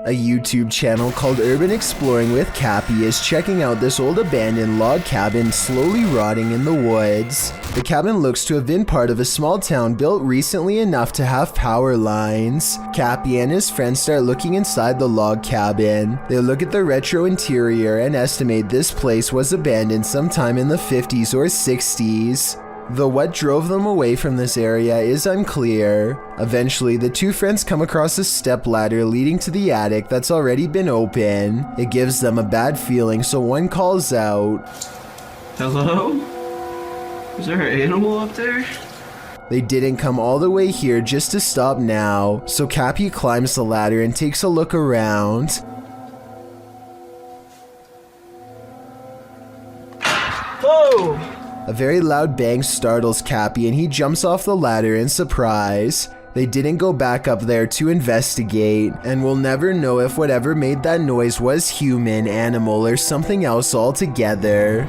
A YouTube channel called Urban Exploring with Cappy is checking out this old abandoned log cabin slowly rotting in the woods. The cabin looks to have been part of a small town built recently enough to have power lines. Cappy and his friends start looking inside the log cabin. They look at the retro interior and estimate this place was abandoned sometime in the 50s or 60s. Though what drove them away from this area is unclear. Eventually, the two friends come across a step ladder leading to the attic that's already been open. It gives them a bad feeling, so one calls out, "Hello? Is there an animal up there?" They didn't come all the way here just to stop now, so Cappy climbs the ladder and takes a look around. Whoa! A very loud bang startles Cappy and he jumps off the ladder in surprise. They didn't go back up there to investigate, and we'll never know if whatever made that noise was human, animal, or something else altogether.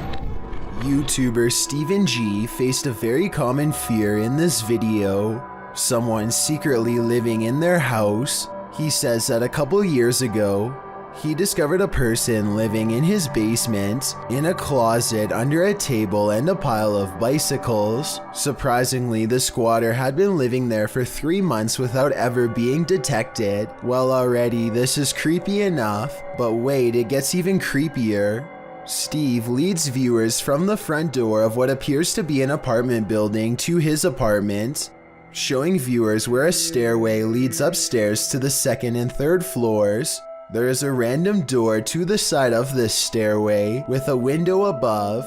YouTuber Steven G faced a very common fear in this video. Someone secretly living in their house. He says that a couple years ago, he discovered a person living in his basement, in a closet, under a table, and a pile of bicycles. Surprisingly, the squatter had been living there for 3 months without ever being detected. Well, already this is creepy enough, but wait, it gets even creepier. Steve leads viewers from the front door of what appears to be an apartment building to his apartment, showing viewers where a stairway leads upstairs to the second and third floors. There is a random door to the side of this stairway with a window above.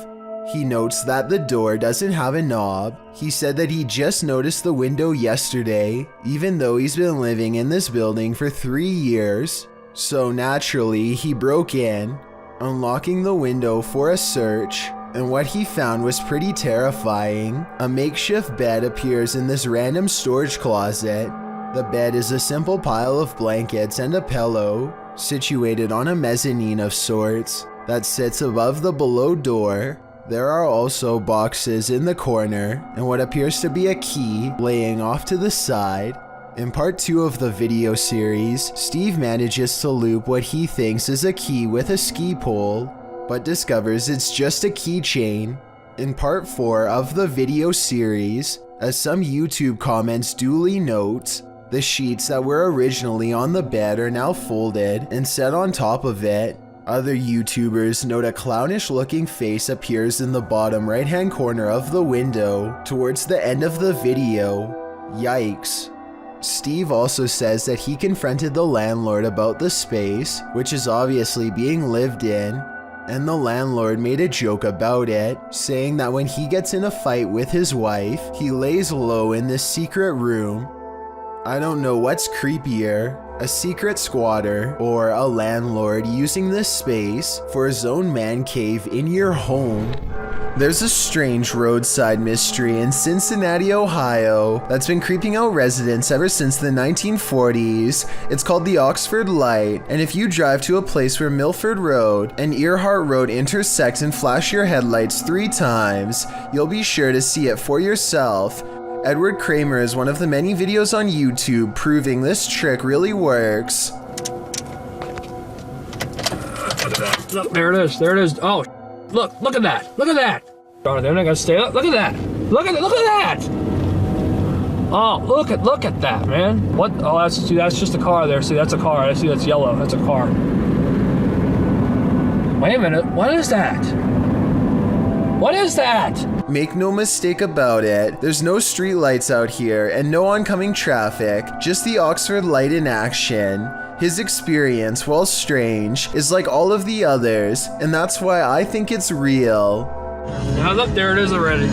He notes that the door doesn't have a knob. He said that he just noticed the window yesterday, even though he's been living in this building for 3 years. So naturally, he broke in, unlocking the window for a search, and what he found was pretty terrifying. A makeshift bed appears in this random storage closet. The bed is a simple pile of blankets and a pillow, situated on a mezzanine of sorts that sits above the below door. There are also boxes in the corner and what appears to be a key laying off to the side. In part 2 of the video series, Steve manages to loop what he thinks is a key with a ski pole, but discovers it's just a keychain. In part 4 of the video series, as some YouTube comments duly note, the sheets that were originally on the bed are now folded and set on top of it. Other YouTubers note a clownish looking face appears in the bottom right hand corner of the window towards the end of the video. Yikes. Steve also says that he confronted the landlord about the space, which is obviously being lived in, and the landlord made a joke about it, saying that when he gets in a fight with his wife, he lays low in this secret room. I don't know what's creepier, a secret squatter or a landlord using this space for his own man cave in your home. There's a strange roadside mystery in Cincinnati, Ohio that's been creeping out residents ever since the 1940s. It's called the Oxford Light, and if you drive to a place where Milford Road and Earhart Road intersect and flash your headlights 3 times, you'll be sure to see it for yourself. Edward Kramer is one of the many videos on YouTube proving this trick really works. Look, there it is. There it is. Oh, look at that. Look at that. Darn, they're not gonna stay up. Look at that. Look at that. Oh, look at that, man. What? Oh, that's just a car there. See, that's a car. I see that's yellow. That's a car. Wait a minute. What is that? What is that? Make no mistake about it, there's no street lights out here and no oncoming traffic, just the Oxford Light in action. His experience, while strange, is like all of the others, and that's why I think it's real. Now look, there it is already.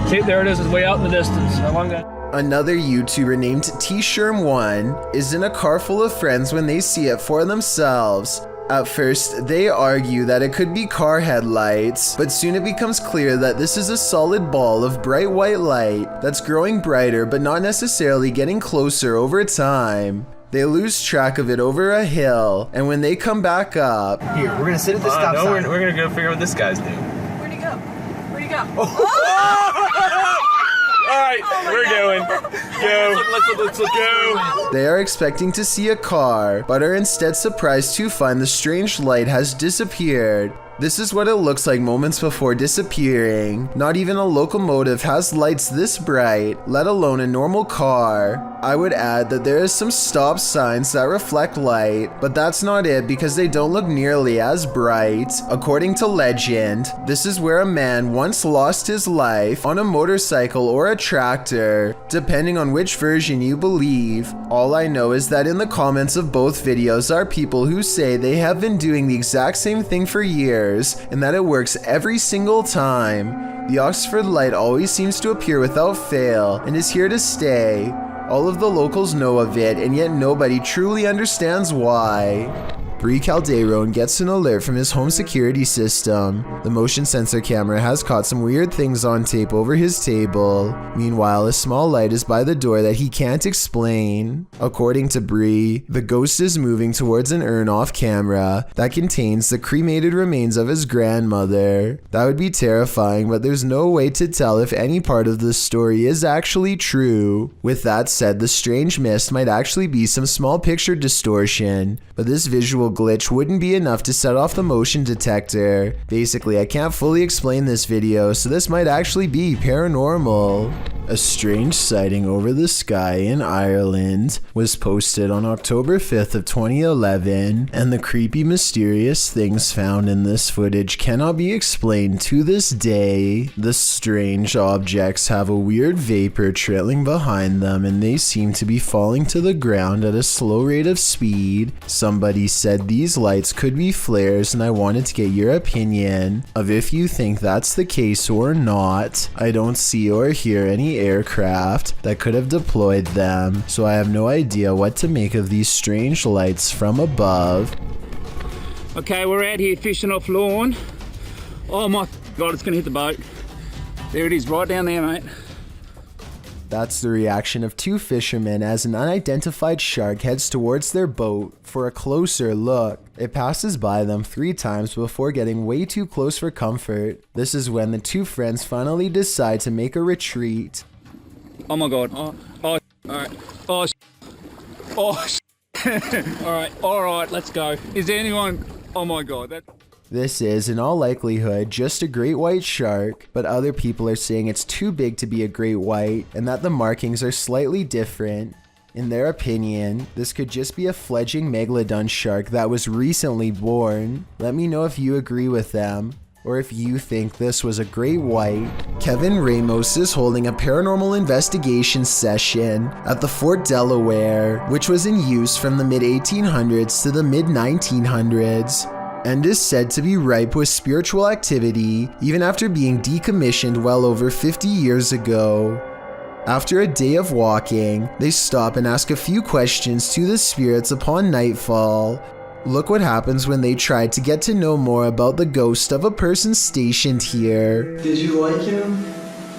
See, there it is. It's way out in the distance. How long that? Another YouTuber named T-Sherm1 is in a car full of friends when they see it for themselves. At first, they argue that it could be car headlights, but soon it becomes clear that this is a solid ball of bright white light that's growing brighter but not necessarily getting closer over time. They lose track of it over a hill, and when they come back up... Here, we're gonna sit at the stop sign. We're gonna go figure out what this guy's doing. Where'd he go? Where'd he go? Oh. Alright, we're going. Go. Let's go. They are expecting to see a car, but are instead surprised to find the strange light has disappeared. This is what it looks like moments before disappearing. Not even a locomotive has lights this bright, let alone a normal car. I would add that there is some stop signs that reflect light, but that's not it because they don't look nearly as bright. According to legend, this is where a man once lost his life on a motorcycle or a tractor, depending on which version you believe. All I know is that in the comments of both videos are people who say they have been doing the exact same thing for years, and that it works every single time. The Oxford light always seems to appear without fail and is here to stay. All of the locals know of it, and yet nobody truly understands why. Bree Calderon gets an alert from his home security system. The motion sensor camera has caught some weird things on tape over his table. Meanwhile, a small light is by the door that he can't explain. According to Bree, the ghost is moving towards an urn off camera that contains the cremated remains of his grandmother. That would be terrifying, but there's no way to tell if any part of the story is actually true. With that said, the strange mist might actually be some small picture distortion, but this visual glitch wouldn't be enough to set off the motion detector. Basically, I can't fully explain this video, so this might actually be paranormal. A strange sighting over the sky in Ireland was posted on October 5th of 2011, and the creepy, mysterious things found in this footage cannot be explained to this day. The strange objects have a weird vapor trailing behind them, and they seem to be falling to the ground at a slow rate of speed. Somebody said these lights could be flares, and I wanted to get your opinion of if you think that's the case or not. I don't see or hear any aircraft that could have deployed them, so I have no idea what to make of these strange lights from above. Okay, we're out here fishing off lawn. Oh my god, it's gonna hit the boat. There it is, right down there, mate. That's the reaction of two fishermen as an unidentified shark heads towards their boat for a closer look. It passes by them 3 times before getting way too close for comfort. This is when the two friends finally decide to make a retreat. Oh my god. Alright. Alright, let's go. Is there anyone? Oh my god, This is, in all likelihood, just a great white shark, but other people are saying it's too big to be a great white, and that the markings are slightly different. In their opinion, this could just be a fledgling megalodon shark that was recently born. Let me know if you agree with them, or if you think this was a great white. Kevin Ramos is holding a paranormal investigation session at the Fort Delaware, which was in use from the mid-1800s to the mid-1900s. And is said to be ripe with spiritual activity even after being decommissioned well over 50 years ago. After a day of walking, they stop and ask a few questions to the spirits upon nightfall. Look what happens when they try to get to know more about the ghost of a person stationed here. Did you like him?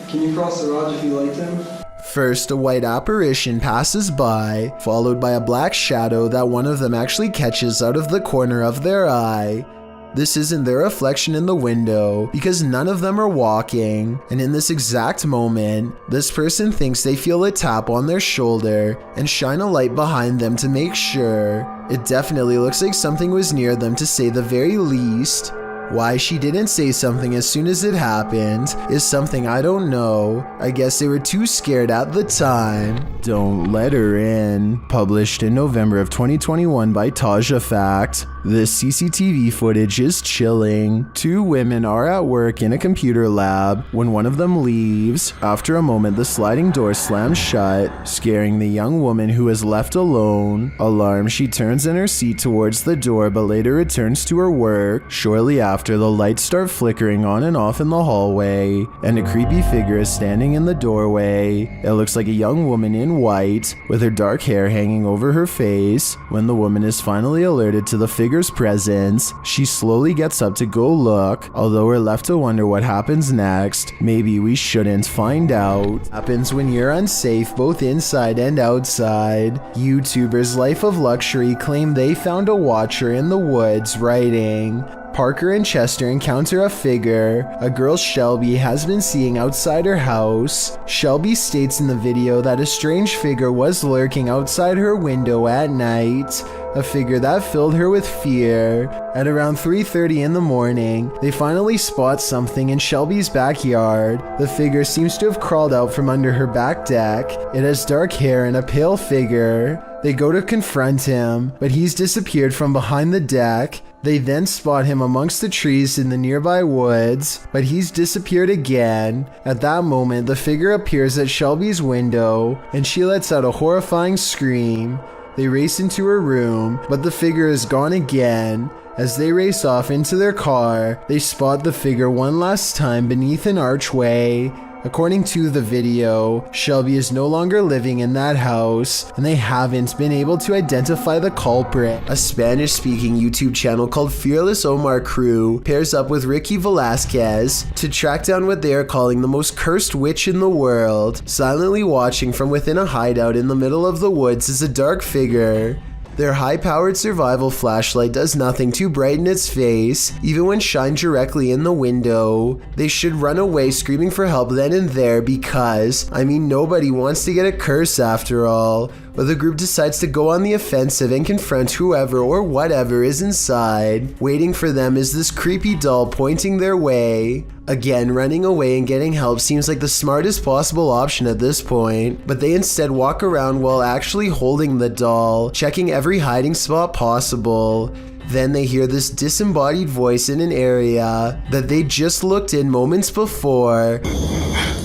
Can you cross the rod if you liked him? First, a white apparition passes by, followed by a black shadow that one of them actually catches out of the corner of their eye. This isn't their reflection in the window, because none of them are walking, and in this exact moment, this person thinks they feel a tap on their shoulder and shine a light behind them to make sure. It definitely looks like something was near them, to say the very least. Why she didn't say something as soon as it happened is something I don't know. I guess they were too scared at the time. Don't Let Her In, published in November of 2021 by Taja Fact. This CCTV footage is chilling. 2 women are at work in a computer lab when one of them leaves. After a moment, the sliding door slams shut, scaring the young woman who is left alone. Alarmed, she turns in her seat towards the door but later returns to her work. Shortly after, the lights start flickering on and off in the hallway, and a creepy figure is standing in the doorway. It looks like a young woman in white, with her dark hair hanging over her face. When the woman is finally alerted to the figure's presence, she slowly gets up to go look, although we're left to wonder what happens next. Maybe we shouldn't find out. Happens when you're unsafe both inside and outside. YouTubers Life of Luxury claim they found a watcher in the woods writing, Parker and Chester encounter a figure a girl Shelby has been seeing outside her house. Shelby states in the video that a strange figure was lurking outside her window at night, a figure that filled her with fear. At around 3:30 in the morning, they finally spot something in Shelby's backyard. The figure seems to have crawled out from under her back deck. It has dark hair and a pale figure. They go to confront him, but he's disappeared from behind the deck. They then spot him amongst the trees in the nearby woods, but he's disappeared again. At that moment, the figure appears at Shelby's window, and she lets out a horrifying scream. They race into her room, but the figure is gone again. As they race off into their car, they spot the figure one last time beneath an archway. According to the video, Shelby is no longer living in that house, and they haven't been able to identify the culprit. A Spanish-speaking YouTube channel called Fearless Omar Crew pairs up with Ricky Velasquez to track down what they are calling the most cursed witch in the world. Silently watching from within a hideout in the middle of the woods is a dark figure. Their high-powered survival flashlight does nothing to brighten its face, even when shined directly in the window. They should run away screaming for help then and there because, nobody wants to get a curse after all. But the group decides to go on the offensive and confront whoever or whatever is inside. Waiting for them is this creepy doll pointing their way. Again, running away and getting help seems like the smartest possible option at this point, but they instead walk around while actually holding the doll, checking every hiding spot possible. Then they hear this disembodied voice in an area that they just looked in moments before.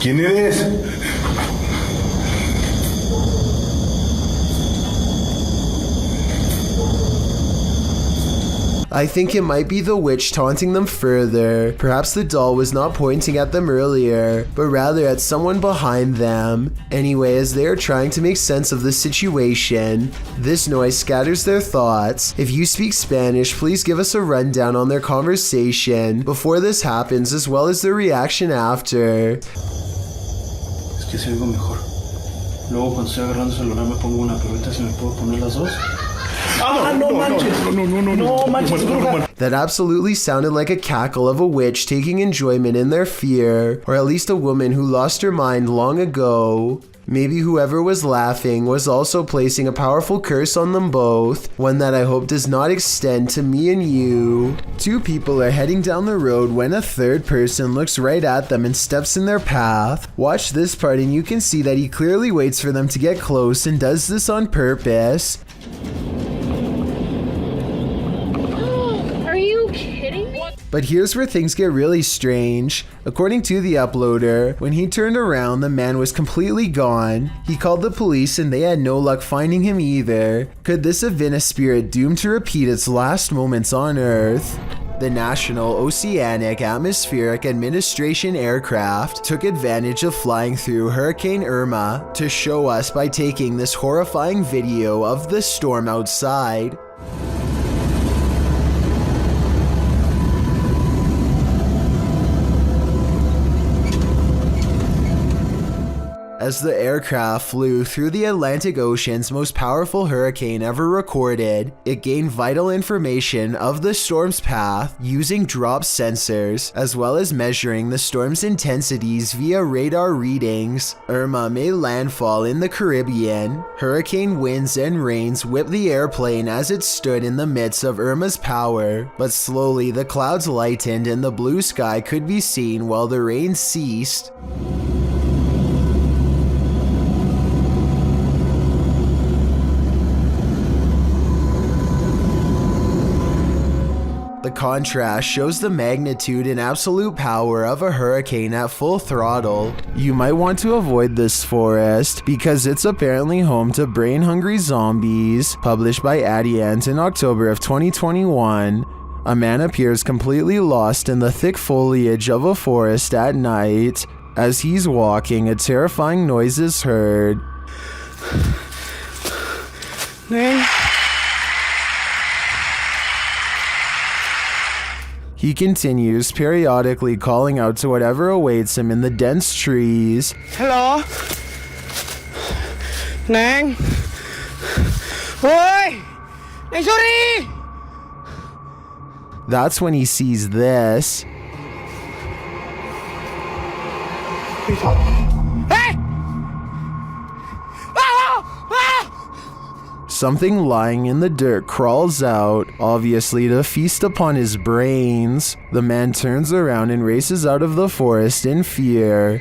¿Quién eres? I think it might be the witch taunting them further. Perhaps the doll was not pointing at them earlier, but rather at someone behind them. Anyway, as they are trying to make sense of the situation, this noise scatters their thoughts. If you speak Spanish, please give us a rundown on their conversation before this happens, as well as their reaction after. Es que se oigo mejor. Luego cuando estoy agarrando el celular me pongo una, pero ahorita si me puedo poner las dos. That absolutely sounded like a cackle of a witch taking enjoyment in their fear, or at least a woman who lost her mind long ago. Maybe whoever was laughing was also placing a powerful curse on them both, one that I hope does not extend to me and you. Two people are heading down the road when a third person looks right at them and steps in their path. Watch this part and you can see that he clearly waits for them to get close and does this on purpose. But here's where things get really strange. According to the uploader, when he turned around, the man was completely gone. He called the police and they had no luck finding him either. Could this have been a spirit doomed to repeat its last moments on Earth? The National Oceanic Atmospheric Administration aircraft took advantage of flying through Hurricane Irma to show us by taking this horrifying video of the storm outside. As the aircraft flew through the Atlantic Ocean's most powerful hurricane ever recorded, it gained vital information of the storm's path using drop sensors, as well as measuring the storm's intensities via radar readings. Irma made landfall in the Caribbean. Hurricane winds and rains whipped the airplane as it stood in the midst of Irma's power, but slowly the clouds lightened and the blue sky could be seen while the rain ceased. The contrast shows the magnitude and absolute power of a hurricane at full throttle. You might want to avoid this forest because it's apparently home to brain-hungry zombies. Published by Adient in October of 2021. A man appears completely lost in the thick foliage of a forest at night. As he's walking, a terrifying noise is heard. He continues, periodically calling out to whatever awaits him in the dense trees. Hello? Nang? Oi! Nang, sorry! That's when he sees this. Something lying in the dirt crawls out, obviously to feast upon his brains. The man turns around and races out of the forest in fear.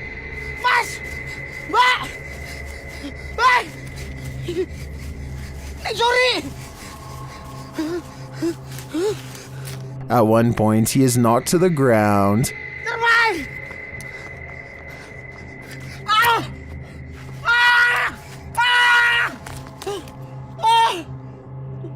At one point, he is knocked to the ground.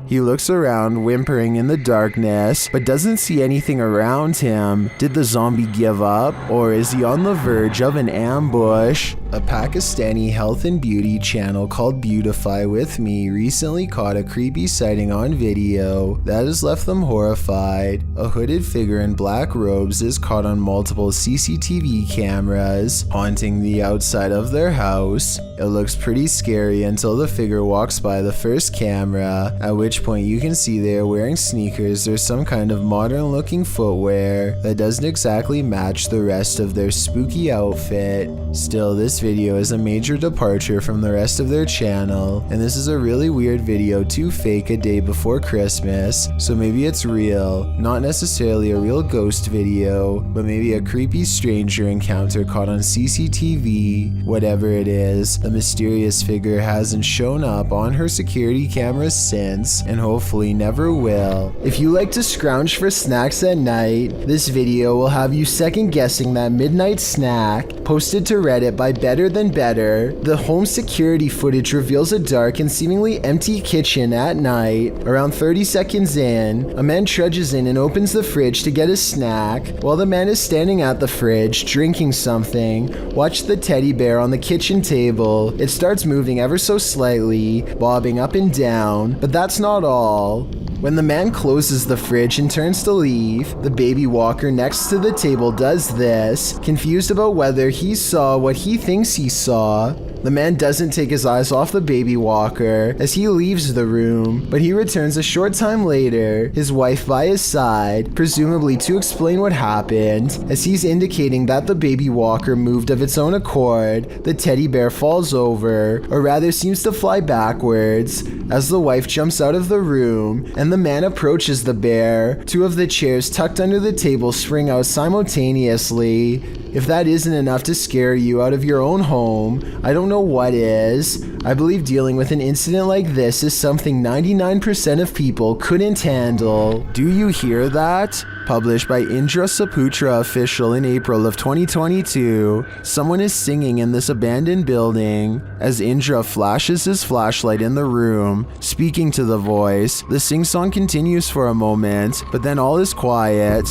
He looks around, whimpering in the darkness, but doesn't see anything around him. Did the zombie give up, or is he on the verge of an ambush? A Pakistani health and beauty channel called Beautify With Me recently caught a creepy sighting on video that has left them horrified. A hooded figure in black robes is caught on multiple CCTV cameras, haunting the outside of their house. It looks pretty scary until the figure walks by the first camera, at which point you can see they are wearing sneakers or some kind of modern looking footwear that doesn't exactly match the rest of their spooky outfit. Still, this video is a major departure from the rest of their channel, and this is a really weird video to fake a day before Christmas, so maybe it's real, not necessarily a real ghost video, but maybe a creepy stranger encounter caught on CCTV. Whatever it is, the mysterious figure hasn't shown up on her security cameras since, and hopefully never will. If you like to scrounge for snacks at night, this video will have you second guessing that midnight snack. Posted to Reddit by Better Than Better, the home security footage reveals a dark and seemingly empty kitchen at night. Around 30 seconds in, a man trudges in and opens the fridge to get a snack. While the man is standing at the fridge, drinking something, watch the teddy bear on the kitchen table. It starts moving ever so slightly, bobbing up and down, but that's not all. When the man closes the fridge and turns to leave, the baby walker next to the table does this, confused about whether he saw what he thinks he saw. The man doesn't take his eyes off the baby walker as he leaves the room, but he returns a short time later, his wife by his side, presumably to explain what happened. As he's indicating that the baby walker moved of its own accord, the teddy bear falls over, or rather seems to fly backwards, as the wife jumps out of the room and the man approaches the bear. Two of the chairs tucked under the table spring out simultaneously. If that isn't enough to scare you out of your own home, I don't know what is. I believe dealing with an incident like this is something 99% of people couldn't handle. Do you hear that? Published by Indra Saputra Official in April of 2022, someone is singing in this abandoned building. As Indra flashes his flashlight in the room, speaking to the voice, the sing-song continues for a moment, but then all is quiet.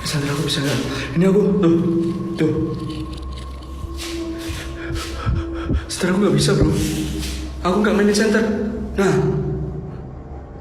Sandra, aku bisa nggak? Ini aku, tuh. Setelah aku nggak bisa bro, aku nggak main di center. Nah,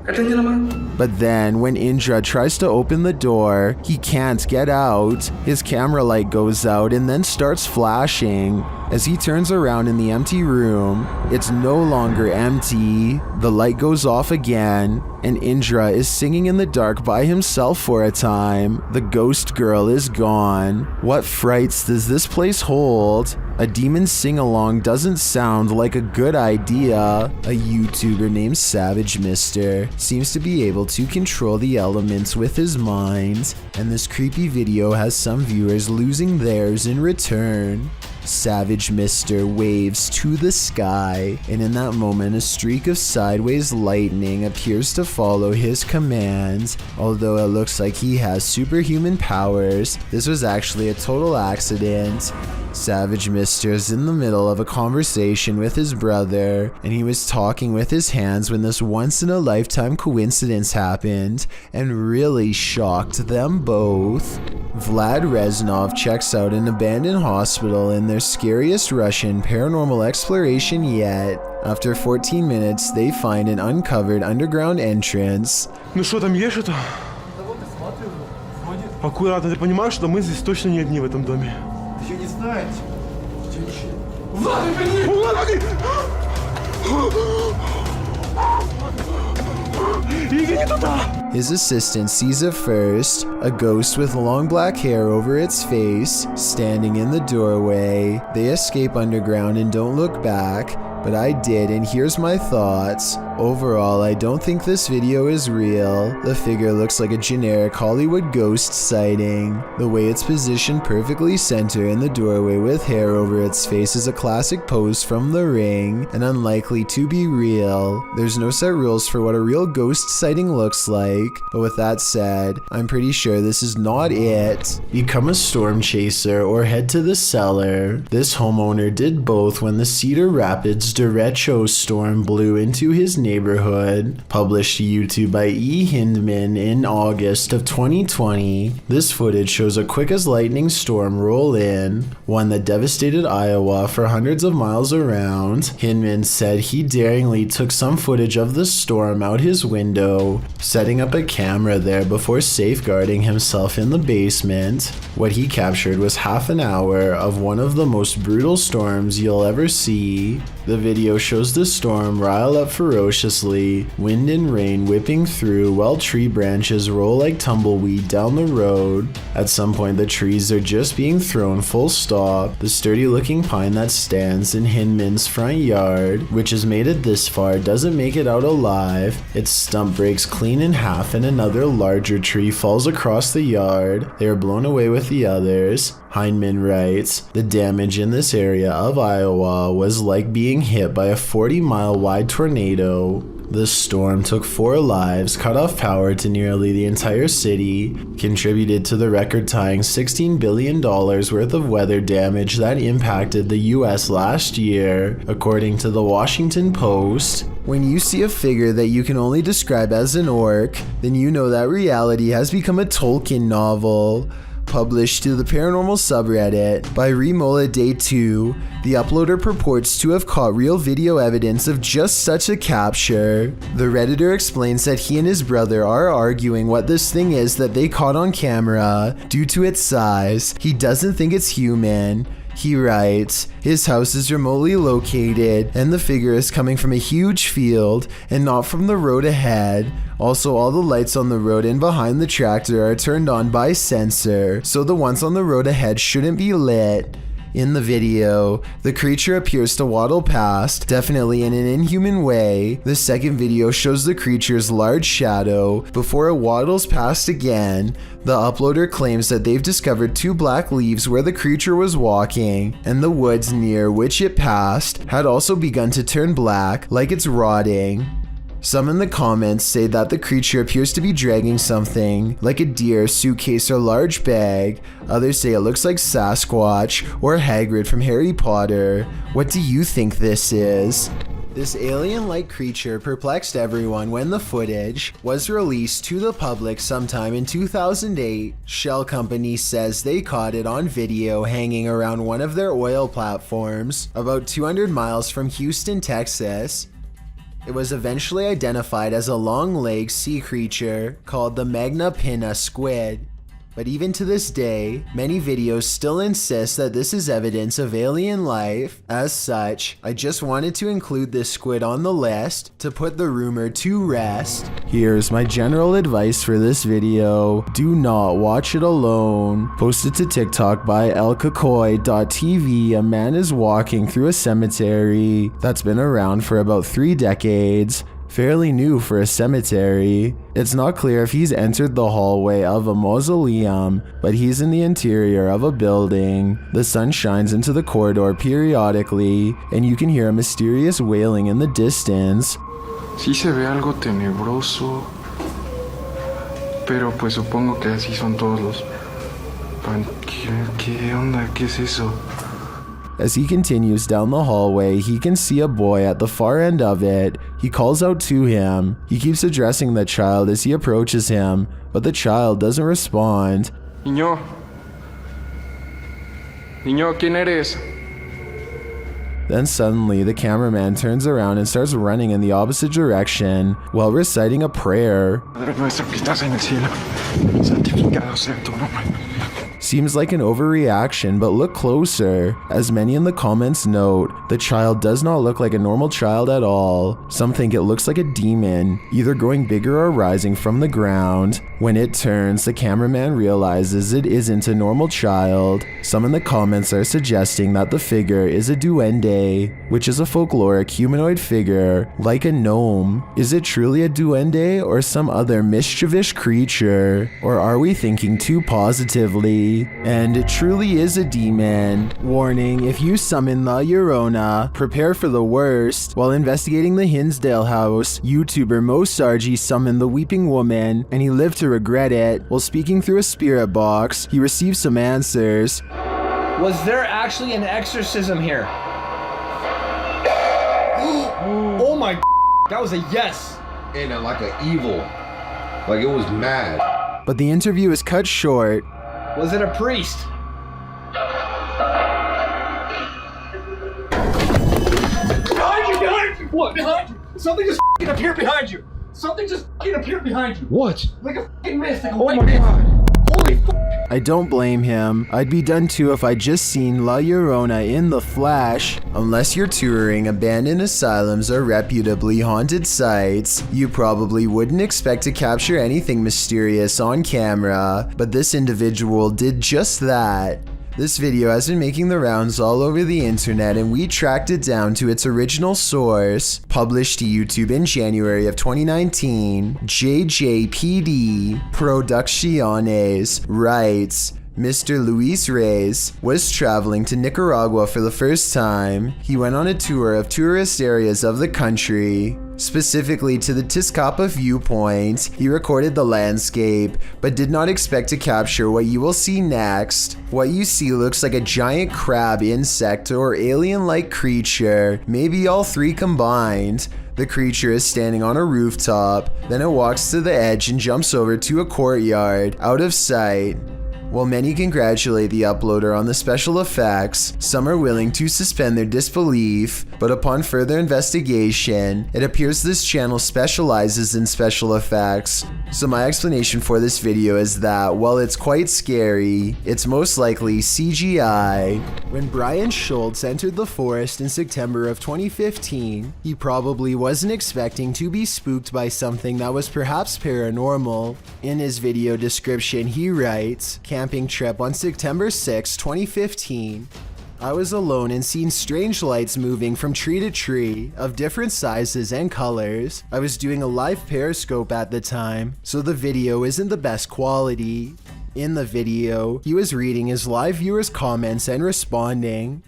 katanya lama. But then, when Indra tries to open the door, he can't get out. His camera light goes out and then starts flashing. As he turns around in the empty room, it's no longer empty. The light goes off again, and Indra is singing in the dark by himself for a time. The ghost girl is gone. What frights does this place hold? A demon sing-along doesn't sound like a good idea. A YouTuber named Savage Mister seems to be able to control the elements with his mind, and this creepy video has some viewers losing theirs in return. Savage Mister waves to the sky, and in that moment a streak of sideways lightning appears to follow his command. Although it looks like he has superhuman powers, this was actually a total accident. Savage Mister is in the middle of a conversation with his brother, and he was talking with his hands when this once-in-a-lifetime coincidence happened and really shocked them both. Vlad Reznov checks out an abandoned hospital in their scariest Russian paranormal exploration yet. After 14 minutes, they find an uncovered underground entrance. Ну что, там есть что-то? Аккуратно, ты понимаешь, что мы здесь точно не одни в этом доме? Ты не знаете. Влад, верни! Влад, His assistant sees it first, a ghost with long black hair over its face, standing in the doorway. They escape underground and don't look back, but I did, and here's my thoughts. Overall, I don't think this video is real. The figure looks like a generic Hollywood ghost sighting. The way it's positioned perfectly center in the doorway with hair over its face is a classic pose from The Ring, and unlikely to be real. There's no set rules for what a real ghost sighting looks like, but with that said, I'm pretty sure this is not it. Become a storm chaser or head to the cellar. This homeowner did both when the Cedar Rapids derecho storm blew into his neighborhood. Published to YouTube by E. Hindman in August of 2020. This footage shows a quick as lightning storm roll in, one that devastated Iowa for hundreds of miles around. Hindman said he daringly took some footage of the storm out his window, setting up a camera there before safeguarding himself in the basement. What he captured was half an hour of one of the most brutal storms you'll ever see. The video shows the storm rile up ferociously, wind and rain whipping through while tree branches roll like tumbleweed down the road. At some point the trees are just being thrown full stop. The sturdy looking pine that stands in Hindman's front yard, which has made it this far, doesn't make it out alive. Its stump breaks clean in half and another larger tree falls across the yard. They are blown away with the others. Hindman writes, "The damage in this area of Iowa was like being hit by a 40-mile wide tornado." The storm took 4 lives, cut off power to nearly the entire city, contributed to the record-tying $16 billion worth of weather damage that impacted the US last year, according to the Washington Post. When you see a figure that you can only describe as an orc, then you know that reality has become a Tolkien novel. Published to the paranormal subreddit by Remola Day 2, the uploader purports to have caught real video evidence of just such a capture. The redditor explains that he and his brother are arguing what this thing is that they caught on camera. Due to its size, he doesn't think it's human. He writes, his house is remotely located and the figure is coming from a huge field and not from the road ahead. Also, all the lights on the road and behind the tractor are turned on by sensor, so the ones on the road ahead shouldn't be lit. In the video, the creature appears to waddle past, definitely in an inhuman way. The second video shows the creature's large shadow before it waddles past again. The uploader claims that they've discovered 2 black leaves where the creature was walking, and the woods near which it passed had also begun to turn black, like it's rotting. Some in the comments say that the creature appears to be dragging something, like a deer, suitcase, or large bag. Others say it looks like Sasquatch or Hagrid from Harry Potter. What do you think this is? This alien-like creature perplexed everyone when the footage was released to the public sometime in 2008. Shell Company says they caught it on video hanging around one of their oil platforms, about 200 miles from Houston, Texas. It was eventually identified as a long-legged sea creature called the Magna Pinna squid. But even to this day, many videos still insist that this is evidence of alien life. As such, I just wanted to include this squid on the list to put the rumor to rest. Here's my general advice for this video. Do not watch it alone. Posted to TikTok by elkakoi.tv, a man is walking through a cemetery that's been around for about 3 decades. Fairly new for a cemetery. It's not clear if he's entered the hallway of a mausoleum, but he's in the interior of a building. The sun shines into the corridor periodically, and you can hear a mysterious wailing in the distance. Sí se ve algo tenebroso, pero pues supongo que así son todos los... ¿Qué onda? ¿Qué es eso? As he continues down the hallway, he can see a boy at the far end of it. He calls out to him. He keeps addressing the child as he approaches him, but the child doesn't respond. Niño, ¿quién eres? Then suddenly, the cameraman turns around and starts running in the opposite direction while reciting a prayer. Padre nuestro que estás en el cielo, santificado sea tu nombre. Seems like an overreaction, but look closer. As many in the comments note, the child does not look like a normal child at all. Some think it looks like a demon, either growing bigger or rising from the ground. When it turns, the cameraman realizes it isn't a normal child. Some in the comments are suggesting that the figure is a duende, which is a folkloric humanoid figure, like a gnome. Is it truly a duende or some other mischievous creature? Or are we thinking too positively? And it truly is a demon. Warning, if you summon La Llorona, prepare for the worst. While investigating the Hinsdale house, YouTuber Mo Sargi summoned the Weeping Woman, and he lived to regret it. While speaking through a spirit box, he received some answers. Was there actually an exorcism here? Oh my, that was a yes. And like an evil, like it was mad. But the interview is cut short. Was it a priest? Behind you! Behind you! What? Behind you! Something just appeared behind you! Something just appeared behind you! What? Like a mist, like a white mist! Holy f***! I don't blame him. I'd be done too if I'd just seen La Llorona in the flesh. Unless you're touring abandoned asylums or reputably haunted sites, you probably wouldn't expect to capture anything mysterious on camera, but this individual did just that. This video has been making the rounds all over the internet, and we tracked it down to its original source. Published to YouTube in January of 2019, JJPD Producciones writes, Mr. Luis Reyes was traveling to Nicaragua for the first time. He went on a tour of tourist areas of the country, specifically to the Tizcapa viewpoint. He recorded the landscape, but did not expect to capture what you will see next. What you see looks like a giant crab insect or alien-like creature, maybe all three combined. The creature is standing on a rooftop, then it walks to the edge and jumps over to a courtyard, out of sight. While many congratulate the uploader on the special effects, some are willing to suspend their disbelief, but upon further investigation, it appears this channel specializes in special effects. So my explanation for this video is that, while it's quite scary, it's most likely CGI. When Brian Schultz entered the forest in September of 2015, he probably wasn't expecting to be spooked by something that was perhaps paranormal. In his video description, he writes, camping trip on September 6, 2015. I was alone and seen strange lights moving from tree to tree of different sizes and colors. I was doing a live periscope at the time, so the video isn't the best quality. In the video, he was reading his live viewers' comments and responding.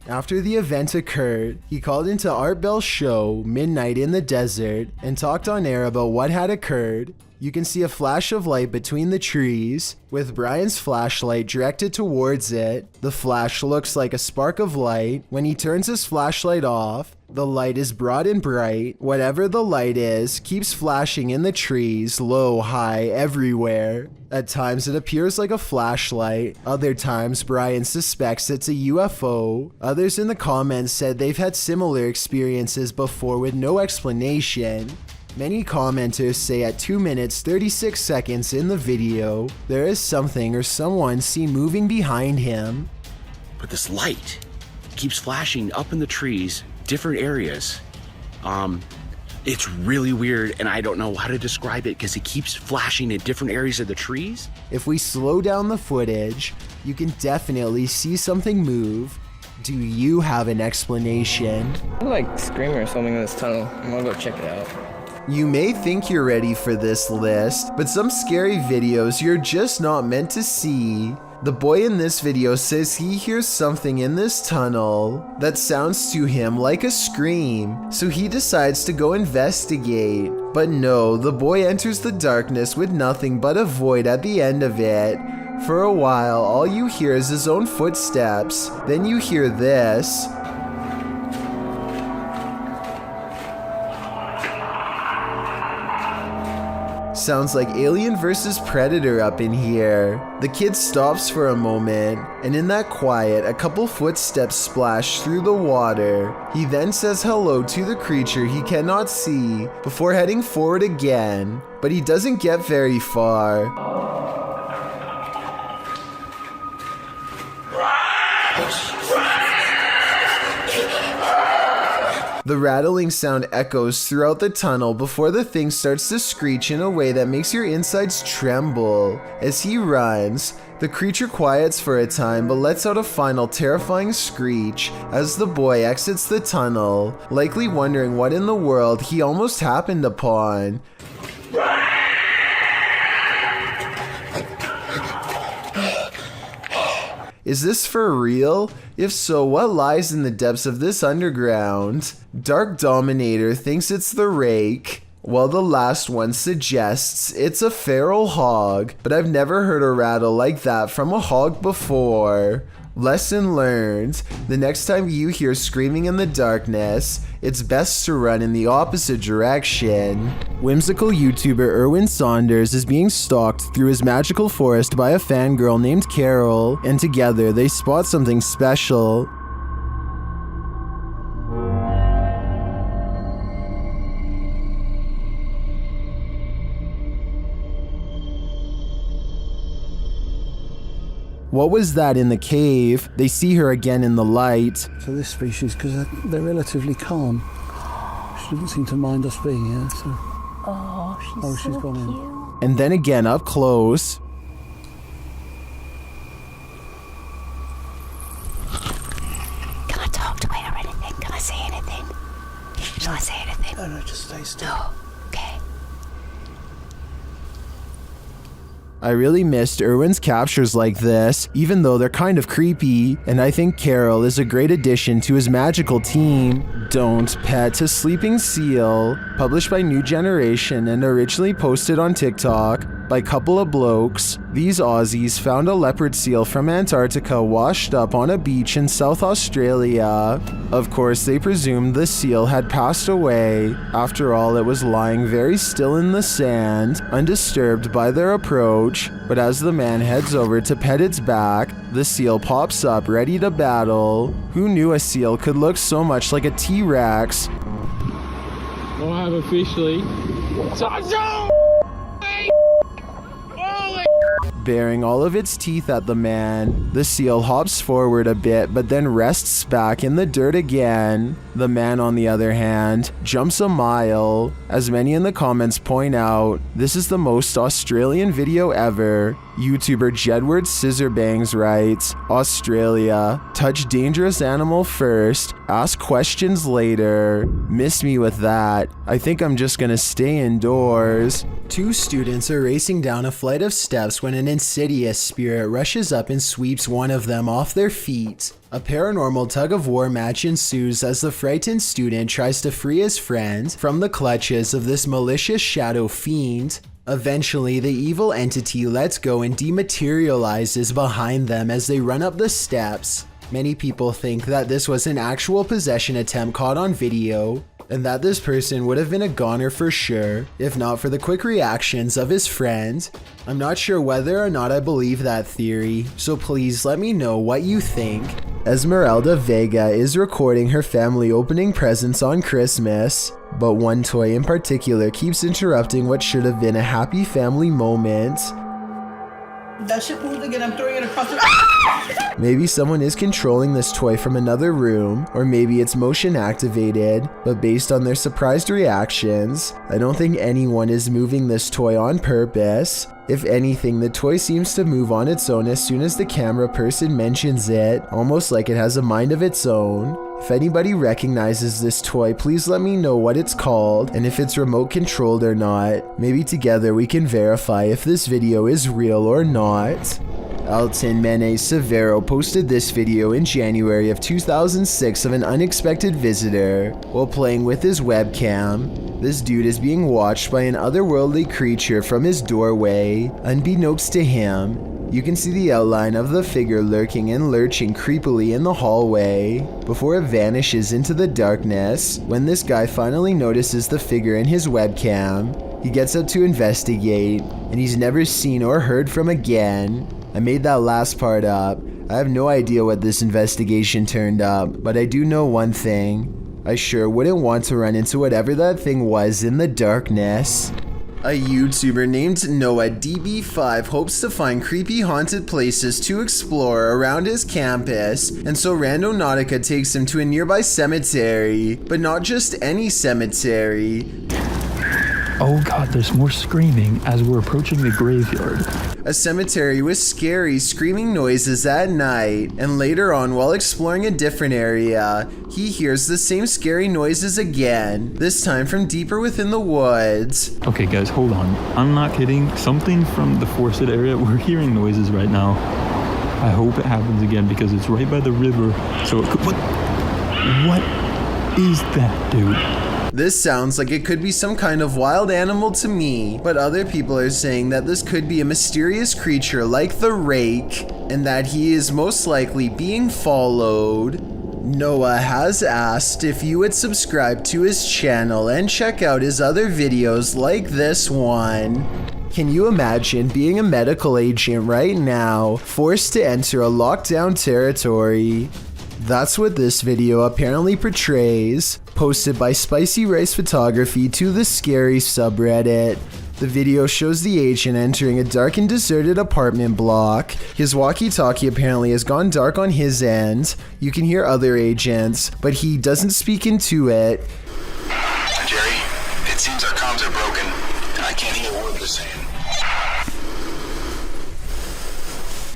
After the event occurred, he called into Art Bell's show, Midnight in the Desert, and talked on air about what had occurred. You can see a flash of light between the trees, with Brian's flashlight directed towards it. The flash looks like a spark of light. When he turns his flashlight off, the light is broad and bright. Whatever the light is, keeps flashing in the trees, low, high, everywhere. At times it appears like a flashlight. Other times Brian suspects it's a UFO. Others in the comments said they've had similar experiences before with no explanation. Many commenters say at 2 minutes 36 seconds in the video, there is something or someone seen moving behind him. But this light keeps flashing up in the trees, different areas. It's really weird, and I don't know how to describe it because it keeps flashing in different areas of the trees. If we slow down the footage, you can definitely see something move. Do you have an explanation? I'm like screaming or something in this tunnel. I'm gonna go check it out. You may think you're ready for this list, but some scary videos you're just not meant to see. The boy in this video says he hears something in this tunnel that sounds to him like a scream, so he decides to go investigate. But no, the boy enters the darkness with nothing but a void at the end of it. For a while, all you hear is his own footsteps. Then you hear this. Sounds like Alien vs. Predator up in here. The kid stops for a moment, and in that quiet, a couple footsteps splash through the water. He then says hello to the creature he cannot see before heading forward again, but he doesn't get very far. The rattling sound echoes throughout the tunnel before the thing starts to screech in a way that makes your insides tremble. As he runs, the creature quiets for a time but lets out a final terrifying screech as the boy exits the tunnel, likely wondering what in the world he almost happened upon. Is this for real? If so, what lies in the depths of this underground? Dark Dominator thinks it's the Rake, while the last one suggests it's a feral hog, but I've never heard a rattle like that from a hog before. Lesson learned: the next time you hear screaming in the darkness, it's best to run in the opposite direction. Whimsical YouTuber Erwin Saunders is being stalked through his magical forest by a fangirl named Carol, and together they spot something special. What was that in the cave? They see her again in the light. So this species, because they're relatively calm, she doesn't seem to mind us being here, so... Oh, she's so gone cute. And then again up close. Can I talk to her or anything? Can I say anything? Shall I say anything? No, just stay still. No. Okay. I really missed Erwin's captures like this, even though they're kind of creepy, and I think Carol is a great addition to his magical team. Don't Pet a Sleeping Seal, published by New Generation and originally posted on TikTok by Couple of Blokes. These Aussies found a leopard seal from Antarctica washed up on a beach in South Australia. Of course, they presumed the seal had passed away. After all, it was lying very still in the sand, undisturbed by their approach. But as the man heads over to pet its back, the seal pops up ready to battle. Who knew a seal could look so much like a T-Rex? I have officially... Baring all of its teeth at the man, the seal hops forward a bit but then rests back in the dirt again. The man, on the other hand, jumps a mile. As many in the comments point out, this is the most Australian video ever. YouTuber Jedward Scissorbangs writes, Australia, touch dangerous animal first, ask questions later. Miss me with that. I think I'm just gonna stay indoors. Two students are racing down a flight of steps when an insidious spirit rushes up and sweeps one of them off their feet. A paranormal tug-of-war match ensues as the frightened student tries to free his friend from the clutches of this malicious shadow fiend. Eventually, the evil entity lets go and dematerializes behind them as they run up the steps. Many people think that this was an actual possession attempt caught on video, and that this person would have been a goner for sure, if not for the quick reactions of his friend. I'm not sure whether or not I believe that theory, so please let me know what you think. Esmeralda Vega is recording her family opening presents on Christmas, but one toy in particular keeps interrupting what should have been a happy family moment. That shit moved again, I'm throwing it across the... Maybe someone is controlling this toy from another room, or maybe it's motion activated, but based on their surprised reactions, I don't think anyone is moving this toy on purpose. If anything, the toy seems to move on its own as soon as the camera person mentions it, almost like it has a mind of its own. If anybody recognizes this toy, please let me know what it's called and if it's remote controlled or not. Maybe together we can verify if this video is real or not. Alton Mene Severo posted this video in January of 2006 of an unexpected visitor while playing with his webcam. This dude is being watched by an otherworldly creature from his doorway. Unbeknownst to him, you can see the outline of the figure lurking and lurching creepily in the hallway before it vanishes into the darkness. When this guy finally notices the figure in his webcam, he gets up to investigate, and he's never seen or heard from again. I made that last part up. I have no idea what this investigation turned up, but I do know one thing. I sure wouldn't want to run into whatever that thing was in the darkness. A YouTuber named Noah DB5 hopes to find creepy haunted places to explore around his campus, and so Randonautica takes him to a nearby cemetery, but not just any cemetery. Oh god, there's more screaming as we're approaching the graveyard. A cemetery with scary, screaming noises at night, and later on, while exploring a different area, he hears the same scary noises again, this time from deeper within the woods. Okay guys, hold on. I'm not kidding. Something from the forested area, we're hearing noises right now. I hope it happens again because it's right by the river, so it could... What is that, dude? This sounds like it could be some kind of wild animal to me, but other people are saying that this could be a mysterious creature like the Rake, and that he is most likely being followed. Noah has asked if you would subscribe to his channel and check out his other videos like this one. Can you imagine being a medical agent right now, forced to enter a lockdown territory? That's what this video apparently portrays. Posted by Spicy Rice Photography to the Scary subreddit. The video shows the agent entering a dark and deserted apartment block. His walkie-talkie apparently has gone dark on his end. You can hear other agents, but he doesn't speak into it. Jerry, it seems our comms are broken. I can't hear a word they're saying.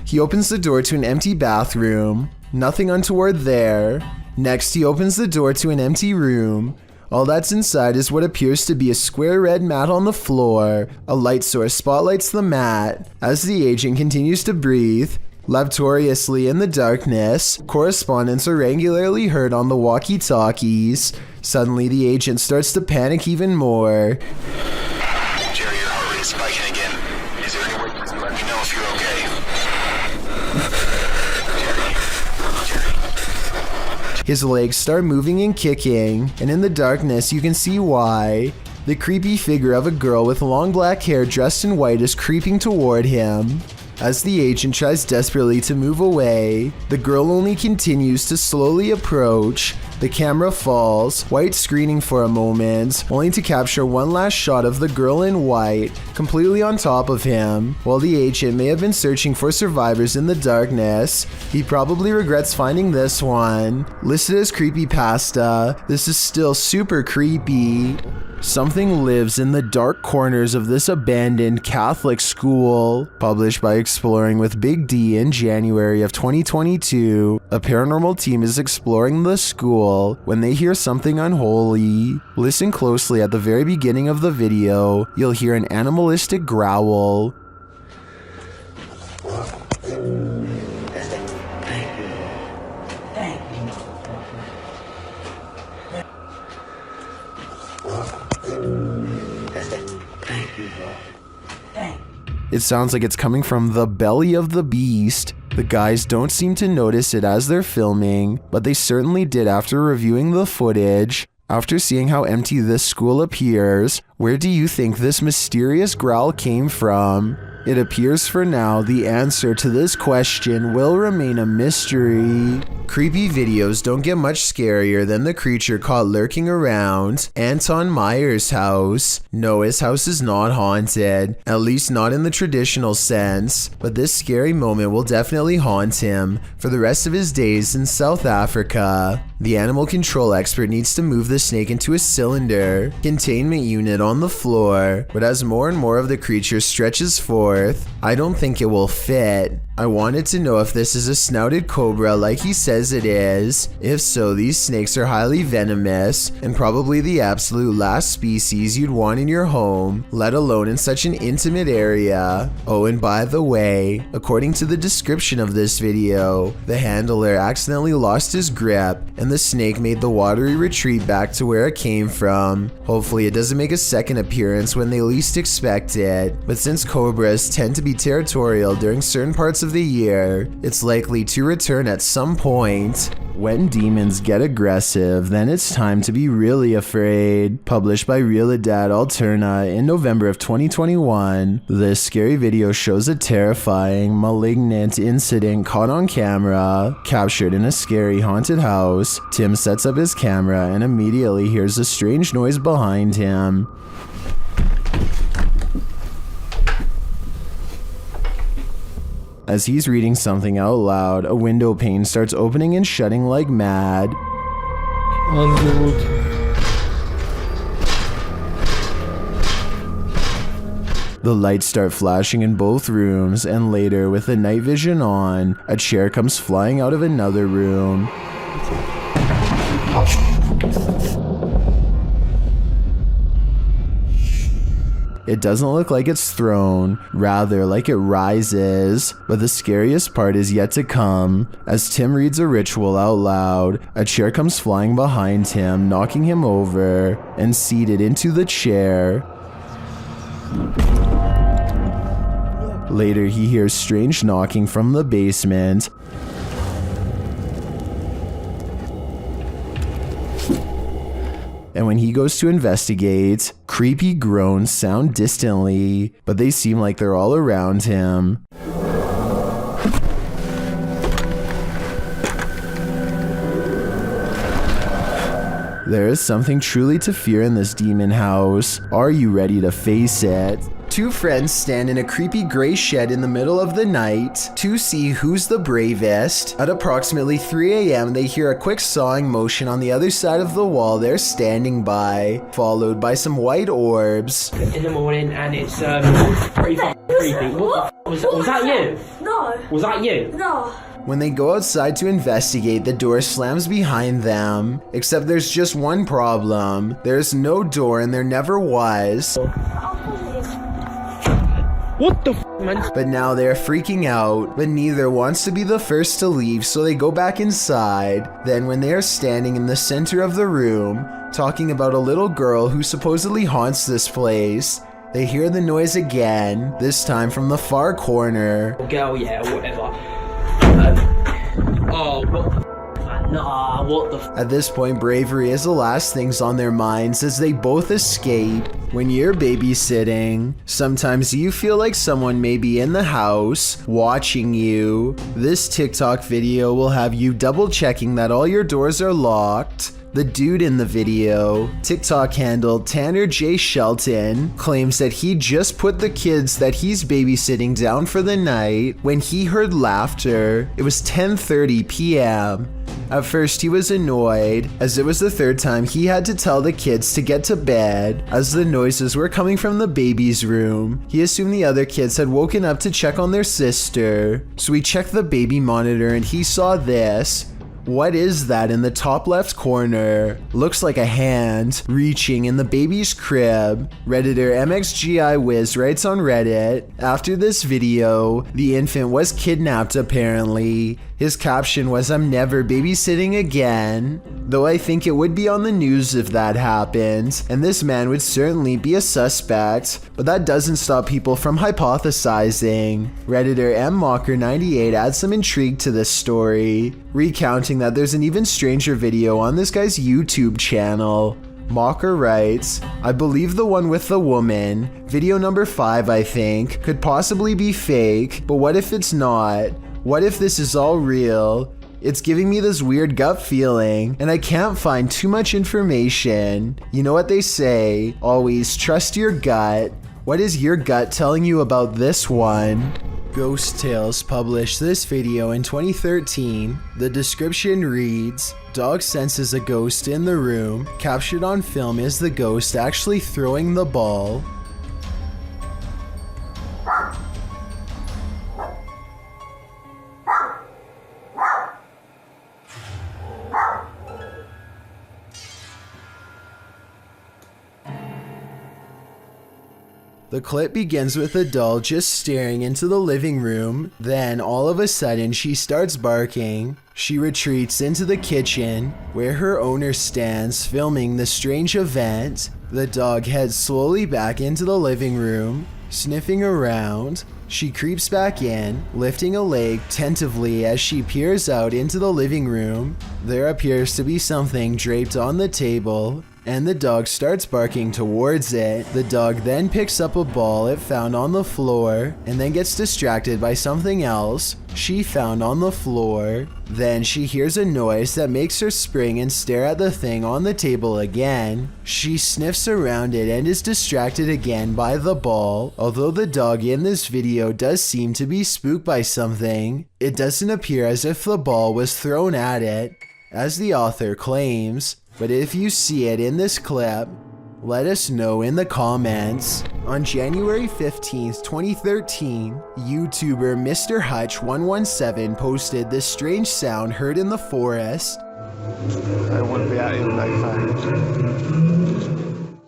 He opens the door to an empty bathroom. Nothing untoward there. Next, he opens the door to an empty room. All that's inside is what appears to be a square red mat on the floor. A light source spotlights the mat. As the agent continues to breathe laboriously in the darkness, correspondents are regularly heard on the walkie-talkies. Suddenly, the agent starts to panic even more. Jerry, your heart rate is spiking again. Is there any way you can let me know if you're okay? His legs start moving and kicking, and in the darkness you can see why. The creepy figure of a girl with long black hair dressed in white is creeping toward him. As the agent tries desperately to move away, the girl only continues to slowly approach. The camera falls, white screening for a moment, only to capture one last shot of the girl in white, completely on top of him. While the agent may have been searching for survivors in the darkness, he probably regrets finding this one. Listed as creepypasta, this is still super creepy. Something lives in the dark corners of this abandoned Catholic school. Published by Exploring with Big D in January of 2022, a paranormal team is exploring the school when they hear something unholy. Listen closely at the very beginning of the video. You'll hear an animalistic growl. It sounds like it's coming from the belly of the beast. The guys don't seem to notice it as they're filming, but they certainly did after reviewing the footage. After seeing how empty this school appears, where do you think this mysterious growl came from? It appears for now the answer to this question will remain a mystery. Creepy videos don't get much scarier than the creature caught lurking around Anton Meyer's house. No, his house is not haunted, at least not in the traditional sense, but this scary moment will definitely haunt him for the rest of his days in South Africa. The animal control expert needs to move the snake into a cylinder containment unit on the floor, but as more and more of the creature stretches forth, I don't think it will fit. I wanted to know if this is a snouted cobra like he says it is. If so, these snakes are highly venomous and probably the absolute last species you'd want in your home, let alone in such an intimate area. Oh, and by the way, according to the description of this video, the handler accidentally lost his grip and the snake made the watery retreat back to where it came from. Hopefully it doesn't make a second appearance when they least expect it, but since cobras tend to be territorial during certain parts of the year, it's likely to return at some point. When demons get aggressive, then it's time to be really afraid. Published by Realidad Alterna in November of 2021, this scary video shows a terrifying, malignant incident caught on camera, captured in a scary haunted house. Tim sets up his camera and immediately hears a strange noise behind him. As he's reading something out loud, a window pane starts opening and shutting like mad. The lights start flashing in both rooms, and later, with the night vision on, a chair comes flying out of another room. It doesn't look like it's thrown, rather like it rises. But the scariest part is yet to come. As Tim reads a ritual out loud, a chair comes flying behind him, knocking him over, and seated into the chair. Later, he hears strange knocking from the basement. And when he goes to investigate, creepy groans sound distantly, but they seem like they're all around him. There is something truly to fear in this demon house. Are you ready to face it? Two friends stand in a creepy gray shed in the middle of the night to see who's the bravest. At approximately 3 a.m., they hear a quick sawing motion on the other side of the wall they're standing by, followed by some white orbs. In the morning, and it's pretty creepy. What was that you? No. Was that you? No. When they go outside to investigate, the door slams behind them. Except there's just one problem. There's no door and there never was. What the f, man? But now they're freaking out, but neither wants to be the first to leave, so they go back inside. Then when they are standing in the center of the room, talking about a little girl who supposedly haunts this place, they hear the noise again, this time from the far corner. Girl, yeah, whatever. Oh, what the f, man? Nah, what the f. At this point, bravery is the last things on their minds as they both escape. When you're babysitting, sometimes you feel like someone may be in the house, watching you. This TikTok video will have you double checking that all your doors are locked. The dude in the video, TikTok handle Tanner J. Shelton, claims that he just put the kids that he's babysitting down for the night when he heard laughter. It was 10:30 p.m. At first he was annoyed, as it was the third time he had to tell the kids to get to bed, as the noises were coming from the baby's room. He assumed the other kids had woken up to check on their sister, so he checked the baby monitor and he saw this. What is that in the top left corner? Looks like a hand reaching in the baby's crib. Redditor MXGIWiz writes on Reddit, after this video, the infant was kidnapped apparently. His caption was, "I'm never babysitting again." Though I think it would be on the news if that happened, and this man would certainly be a suspect, but that doesn't stop people from hypothesizing. Redditor MMocker98 adds some intrigue to this story, recounting that there's an even stranger video on this guy's YouTube channel. Mocker writes, "I believe the one with the woman, video number 5 I think, could possibly be fake, but what if it's not? What if this is all real? It's giving me this weird gut feeling, and I can't find too much information. You know what they say, always trust your gut. What is your gut telling you about this one?" Ghost Tales published this video in 2013. The description reads, "Dog senses a ghost in the room. Captured on film is the ghost actually throwing the ball." The clip begins with a doll just staring into the living room. Then, all of a sudden, she starts barking. She retreats into the kitchen, where her owner stands filming the strange event. The dog heads slowly back into the living room, sniffing around. She creeps back in, lifting a leg tentatively as she peers out into the living room. There appears to be something draped on the table. and the dog starts barking towards it. The dog then picks up a ball it found on the floor and then gets distracted by something else she found on the floor. Then she hears a noise that makes her spring and stare at the thing on the table again. She sniffs around it and is distracted again by the ball. Although the dog in this video does seem to be spooked by something, it doesn't appear as if the ball was thrown at it, as the author claims. But if you see it in this clip, let us know in the comments. On January 15th, 2013, YouTuber Mr. Hutch117 posted this strange sound heard in the forest. I want to be out in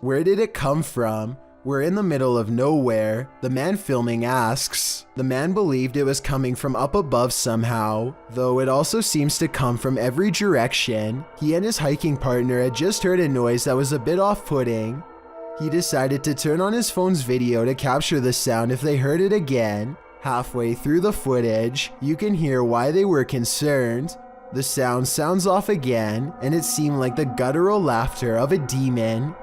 Where did it come from? We're in the middle of nowhere. The man filming asks. The man believed it was coming from up above somehow, though it also seems to come from every direction. He and his hiking partner had just heard a noise that was a bit off-putting. He decided to turn on his phone's video to capture the sound if they heard it again. Halfway through the footage, you can hear why they were concerned. The sound sounds off again, and it seemed like the guttural laughter of a demon.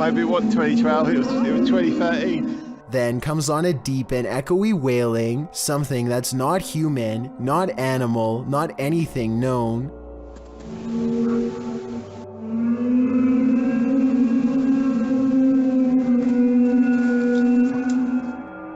Maybe what 2012, it was 2013. Then comes on a deep and echoey wailing, something that's not human, not animal, not anything known.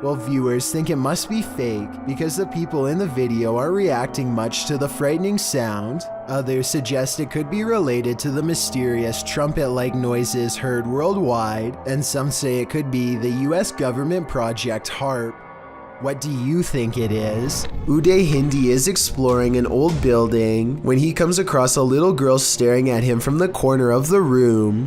Well, viewers think it must be fake because the people in the video aren't reacting much to the frightening sound. Others suggest it could be related to the mysterious trumpet-like noises heard worldwide, and some say it could be the US government project HARP. What do you think it is? Uday Hindi is exploring an old building when he comes across a little girl staring at him from the corner of the room.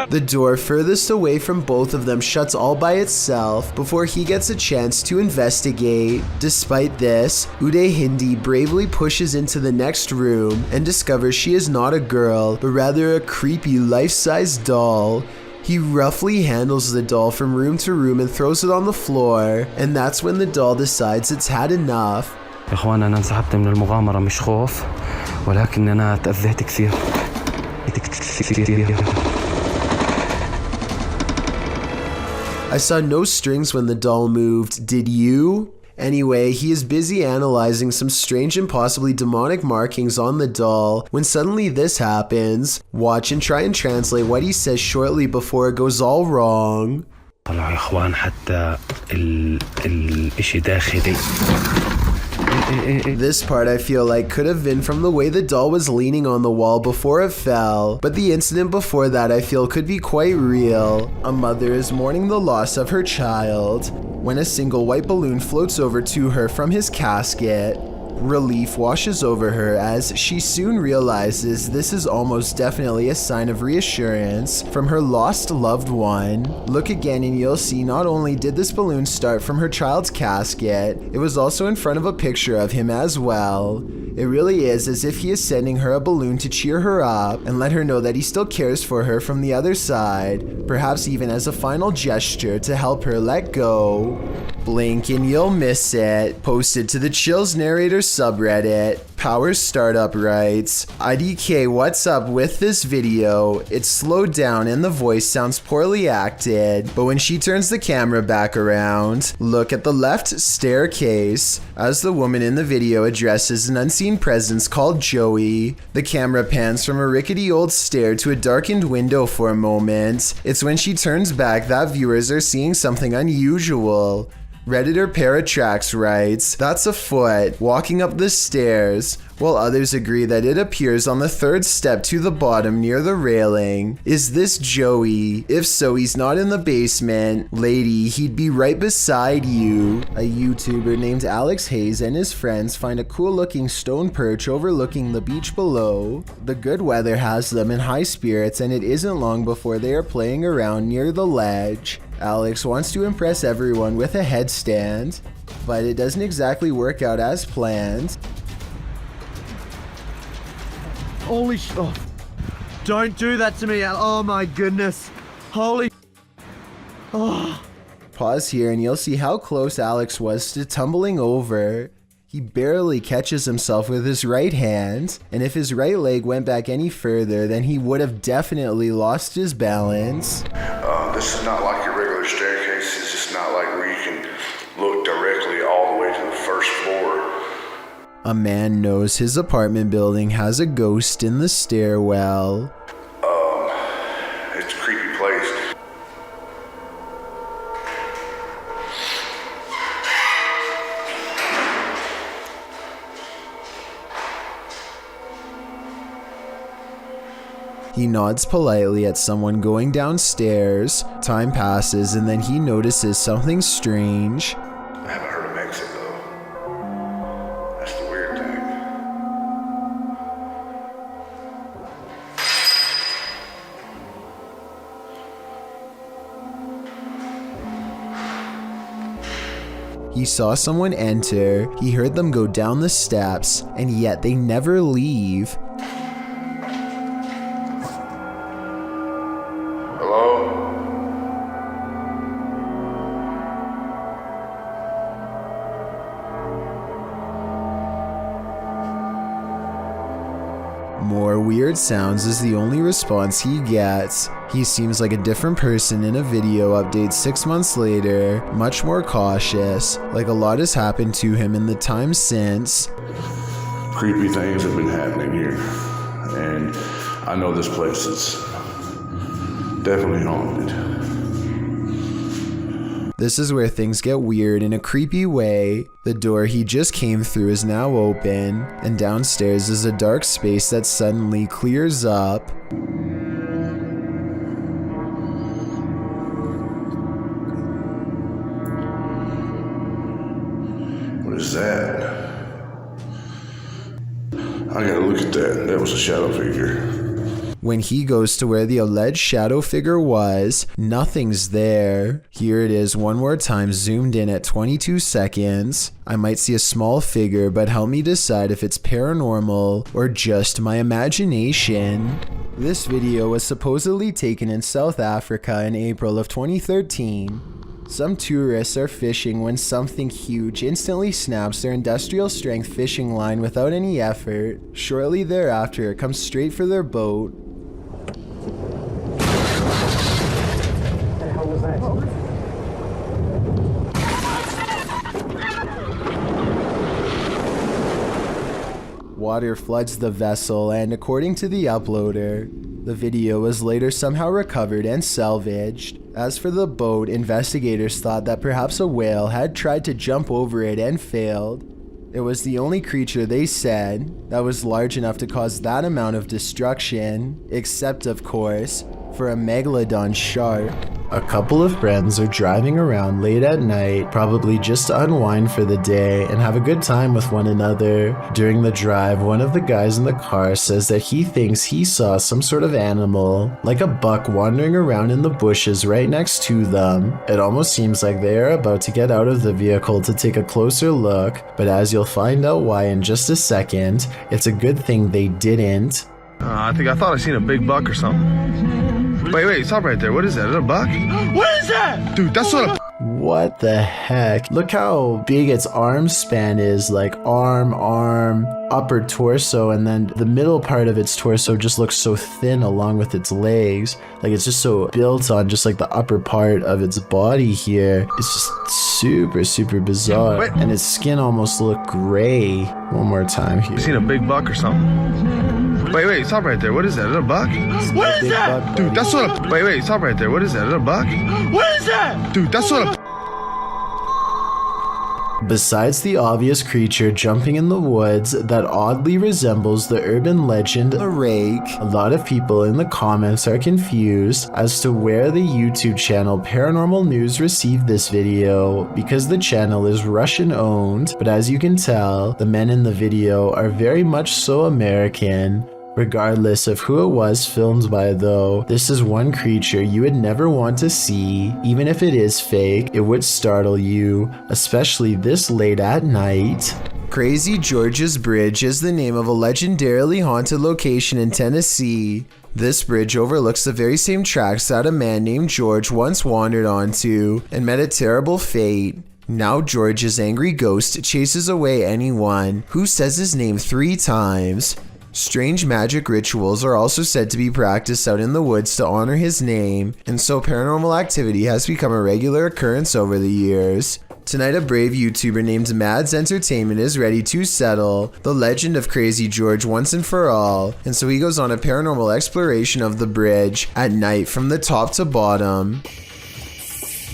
The door furthest away from both of them shuts all by itself before he gets a chance to investigate. Despite this, Uday Hindi bravely pushes into the next room and discovers she is not a girl, but rather a creepy life-size doll. He roughly handles the doll from room to room and throws it on the floor, and that's when the doll decides it's had enough. أنا انسحبت من المغامرة مش خوف ولكن أنا تأذيت كثير. I saw no strings when the doll moved, did you? Anyway, he is busy analyzing some strange and possibly demonic markings on the doll when suddenly this happens. Watch and try and translate what he says shortly before it goes all wrong. This part I feel like could have been from the way the doll was leaning on the wall before it fell, but the incident before that I feel could be quite real. A mother is mourning the loss of her child when a single white balloon floats over to her from his casket. Relief washes over her as she soon realizes this is almost definitely a sign of reassurance from her lost loved one. Look again and you'll see not only did this balloon start from her child's casket, it was also in front of a picture of him as well. It really is as if he is sending her a balloon to cheer her up and let her know that he still cares for her from the other side, perhaps even as a final gesture to help her let go. Blink and you'll miss it. Posted to the Chills Narrator subreddit. Power Startup writes, IDK, what's up with this video? It's slowed down and the voice sounds poorly acted, but when she turns the camera back around, look at the left staircase as the woman in the video addresses an unseen presence called Joey. The camera pans from a rickety old stair to a darkened window for a moment. It's when she turns back that viewers are seeing something unusual. Redditor Paratrax writes, that's a foot walking up the stairs, while others agree that it appears on the third step to the bottom near the railing. Is this Joey? If so, he's not in the basement. Lady, he'd be right beside you. A YouTuber named Alex Hayes and his friends find a cool looking stone perch overlooking the beach below. The good weather has them in high spirits and it isn't long before they are playing around near the ledge. Alex wants to impress everyone with a headstand, but it doesn't exactly work out as planned. Holy oh, don't do that to me. Oh my goodness. Holy oh, Pause here and you'll see how close Alex was to tumbling over. He barely catches himself with his right hand, and if his right leg went back any further, then he would have definitely lost his balance. This is not like your regular staircase. It's just not like where you can look directly all the way to the first floor. A man knows his apartment building has a ghost in the stairwell. It's a creepy place. He nods politely at someone going downstairs. Time passes and then he notices something strange. I haven't heard him exit though. That's the weird thing. He saw someone enter, he heard them go down the steps, and yet they never leave. More weird sounds is the only response he gets. He seems like a different person in a video update 6 months later, much more cautious, like a lot has happened to him in the time since. Creepy things have been happening here, and I know this place is definitely haunted. This is where things get weird in a creepy way. The door he just came through is now open, and downstairs is a dark space that suddenly clears up. What is that? I gotta look at that. That was a shadow figure. When he goes to where the alleged shadow figure was, nothing's there. Here it is one more time, zoomed in at 22 seconds. I might see a small figure, but help me decide if it's paranormal or just my imagination. This video was supposedly taken in South Africa in April of 2013. Some tourists are fishing when something huge instantly snaps their industrial strength fishing line without any effort. Shortly thereafter, it comes straight for their boat. Water floods the vessel, and according to the uploader, the video was later somehow recovered and salvaged. As for the boat, investigators thought that perhaps a whale had tried to jump over it and failed. It was the only creature, they said, that was large enough to cause that amount of destruction, except of course, for a megalodon shark. A couple of friends are driving around late at night, probably just to unwind for the day and have a good time with one another. During the drive, one of the guys in the car says that he thinks he saw some sort of animal, like a buck wandering around in the bushes right next to them. It almost seems like they are about to get out of the vehicle to take a closer look, but as you'll find out why in just a second, it's a good thing they didn't. I thought I seen a big buck or something. Wait, stop right there. What is that? Is it a buck? What is that? Dude, that's what a... What the heck? Look how big its arm span is, like arm, upper torso, and then the middle part of its torso just looks so thin along with its legs. Like it's just so built on just like the upper part of its body here. It's just super, super bizarre. Wait. And its skin almost looked gray. One more time here. You seen a big buck or something? Wait, stop right there. What is that? Is it a buck? What is that? Buck, dude, that's what a... Wait, stop right there. What is that? Is it a buck? What is that? Dude, that's what a... Besides the obvious creature jumping in the woods that oddly resembles the urban legend Rake, a lot of people in the comments are confused as to where the YouTube channel Paranormal News received this video, because the channel is Russian owned, but as you can tell, the men in the video are very much so American. Regardless of who it was filmed by though, this is one creature you would never want to see. Even if it is fake, it would startle you, especially this late at night. Crazy George's Bridge is the name of a legendarily haunted location in Tennessee. This bridge overlooks the very same tracks that a man named George once wandered onto and met a terrible fate. Now George's angry ghost chases away anyone who says his name 3 times. Strange magic rituals are also said to be practiced out in the woods to honor his name, and so paranormal activity has become a regular occurrence over the years. Tonight, a brave YouTuber named Mads Entertainment is ready to settle the legend of Crazy George once and for all, and so he goes on a paranormal exploration of the bridge at night from the top to bottom.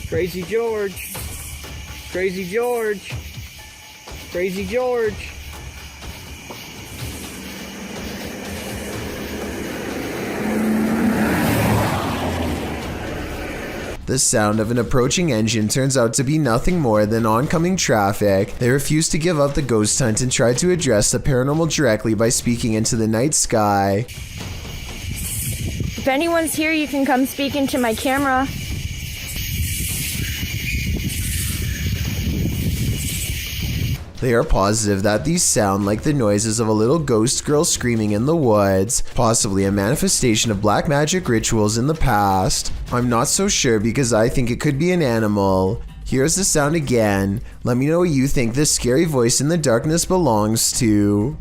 Crazy George. Crazy George. Crazy George. The sound of an approaching engine turns out to be nothing more than oncoming traffic. They refuse to give up the ghost hunt and try to address the paranormal directly by speaking into the night sky. If anyone's here, you can come speak into my camera. They are positive that these sound like the noises of a little ghost girl screaming in the woods, possibly a manifestation of black magic rituals in the past. I'm not so sure because I think it could be an animal. Here's the sound again. Let me know what you think this scary voice in the darkness belongs to.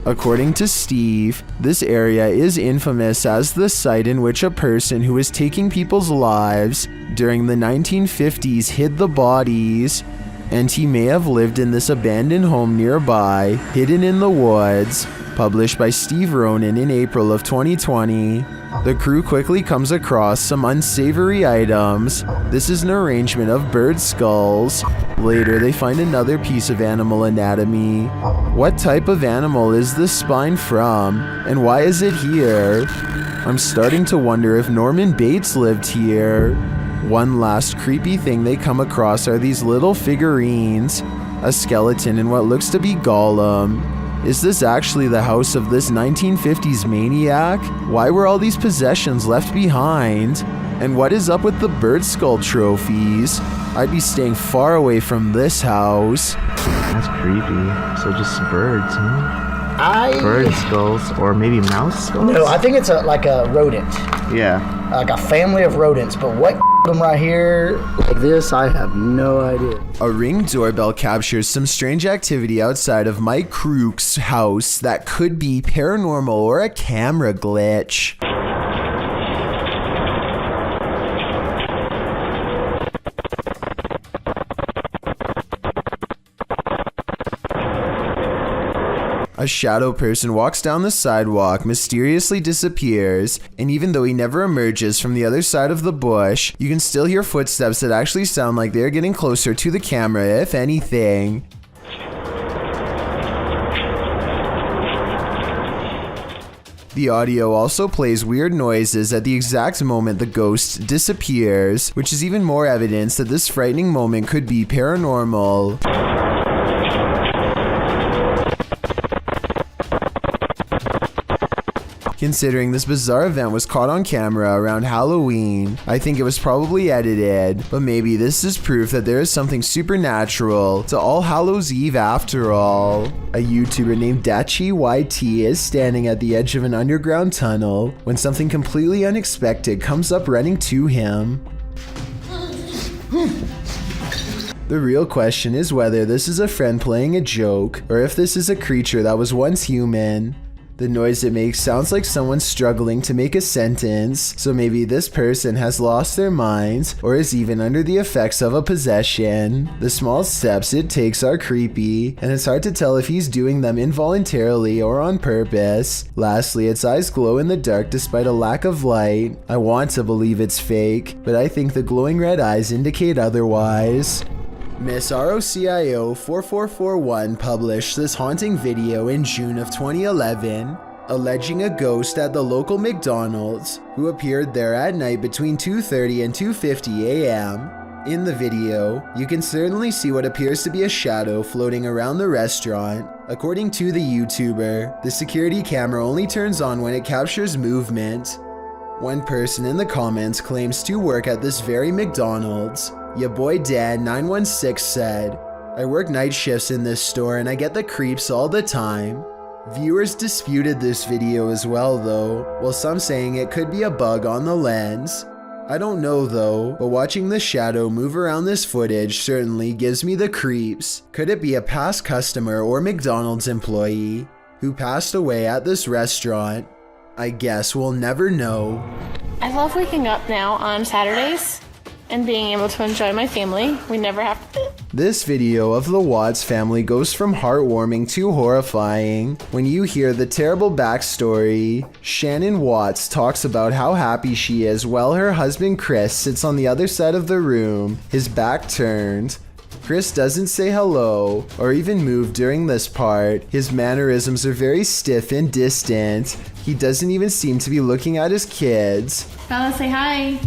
According to Steve, this area is infamous as the site in which a person who was taking people's lives during the 1950s hid the bodies, and he may have lived in this abandoned home nearby, hidden in the woods. Published by Steve Ronan in April of 2020. The crew quickly comes across some unsavory items. This is an arrangement of bird skulls. Later, they find another piece of animal anatomy. What type of animal is this spine from, and why is it here? I'm starting to wonder if Norman Bates lived here. One last creepy thing they come across are these little figurines. A skeleton and what looks to be Gollum. Is this actually the house of this 1950s maniac? Why were all these possessions left behind? And what is up with the bird skull trophies? I'd be staying far away from this house. That's creepy. So just birds, huh? Bird skulls, or maybe mouse skulls? No, I think it's like a rodent. Yeah. Like a family of rodents, but what them right here like this, I have no idea. A Ring doorbell captures some strange activity outside of Mike Crook's house that could be paranormal or a camera glitch. A shadow person walks down the sidewalk, mysteriously disappears, and even though he never emerges from the other side of the bush, you can still hear footsteps that actually sound like they're getting closer to the camera, if anything. The audio also plays weird noises at the exact moment the ghost disappears, which is even more evidence that this frightening moment could be paranormal. Considering this bizarre event was caught on camera around Halloween, I think it was probably edited, but maybe this is proof that there is something supernatural to All Hallows Eve after all. A YouTuber named DachyYT is standing at the edge of an underground tunnel when something completely unexpected comes up running to him. The real question is whether this is a friend playing a joke, or if this is a creature that was once human. The noise it makes sounds like someone struggling to make a sentence, so maybe this person has lost their minds or is even under the effects of a possession. The small steps it takes are creepy, and it's hard to tell if he's doing them involuntarily or on purpose. Lastly, its eyes glow in the dark despite a lack of light. I want to believe it's fake, but I think the glowing red eyes indicate otherwise. Miss ROCIO 4441 published this haunting video in June of 2011, alleging a ghost at the local McDonald's who appeared there at night between 2:30 and 2:50 a.m. In the video, you can certainly see what appears to be a shadow floating around the restaurant. According to the YouTuber, the security camera only turns on when it captures movement. One person in the comments claims to work at this very McDonald's. Ya boy Dan 916 said, I work night shifts in this store and I get the creeps all the time. Viewers disputed this video as well though, while some saying it could be a bug on the lens. I don't know though, but watching the shadow move around this footage certainly gives me the creeps. Could it be a past customer or McDonald's employee who passed away at this restaurant? I guess we'll never know. I love waking up now on Saturdays and being able to enjoy my family. We never have to. This video of the Watts family goes from heartwarming to horrifying. When you hear the terrible backstory, Shannon Watts talks about how happy she is while her husband Chris sits on the other side of the room, his back turned. Chris doesn't say hello or even move during this part. His mannerisms are very stiff and distant. He doesn't even seem to be looking at his kids. Bella, say hi.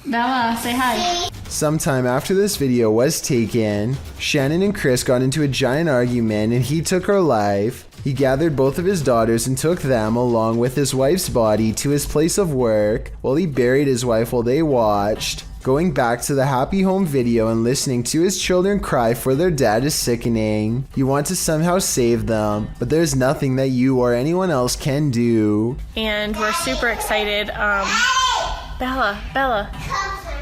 Bella, say hi. Sometime after this video was taken, Shannon and Chris got into a giant argument and he took her life. He gathered both of his daughters and took them along with his wife's body to his place of work while he buried his wife while they watched. Going back to the happy home video and listening to his children cry for their dad is sickening. You want to somehow save them, but there's nothing that you or anyone else can do. And we're super excited. Bella,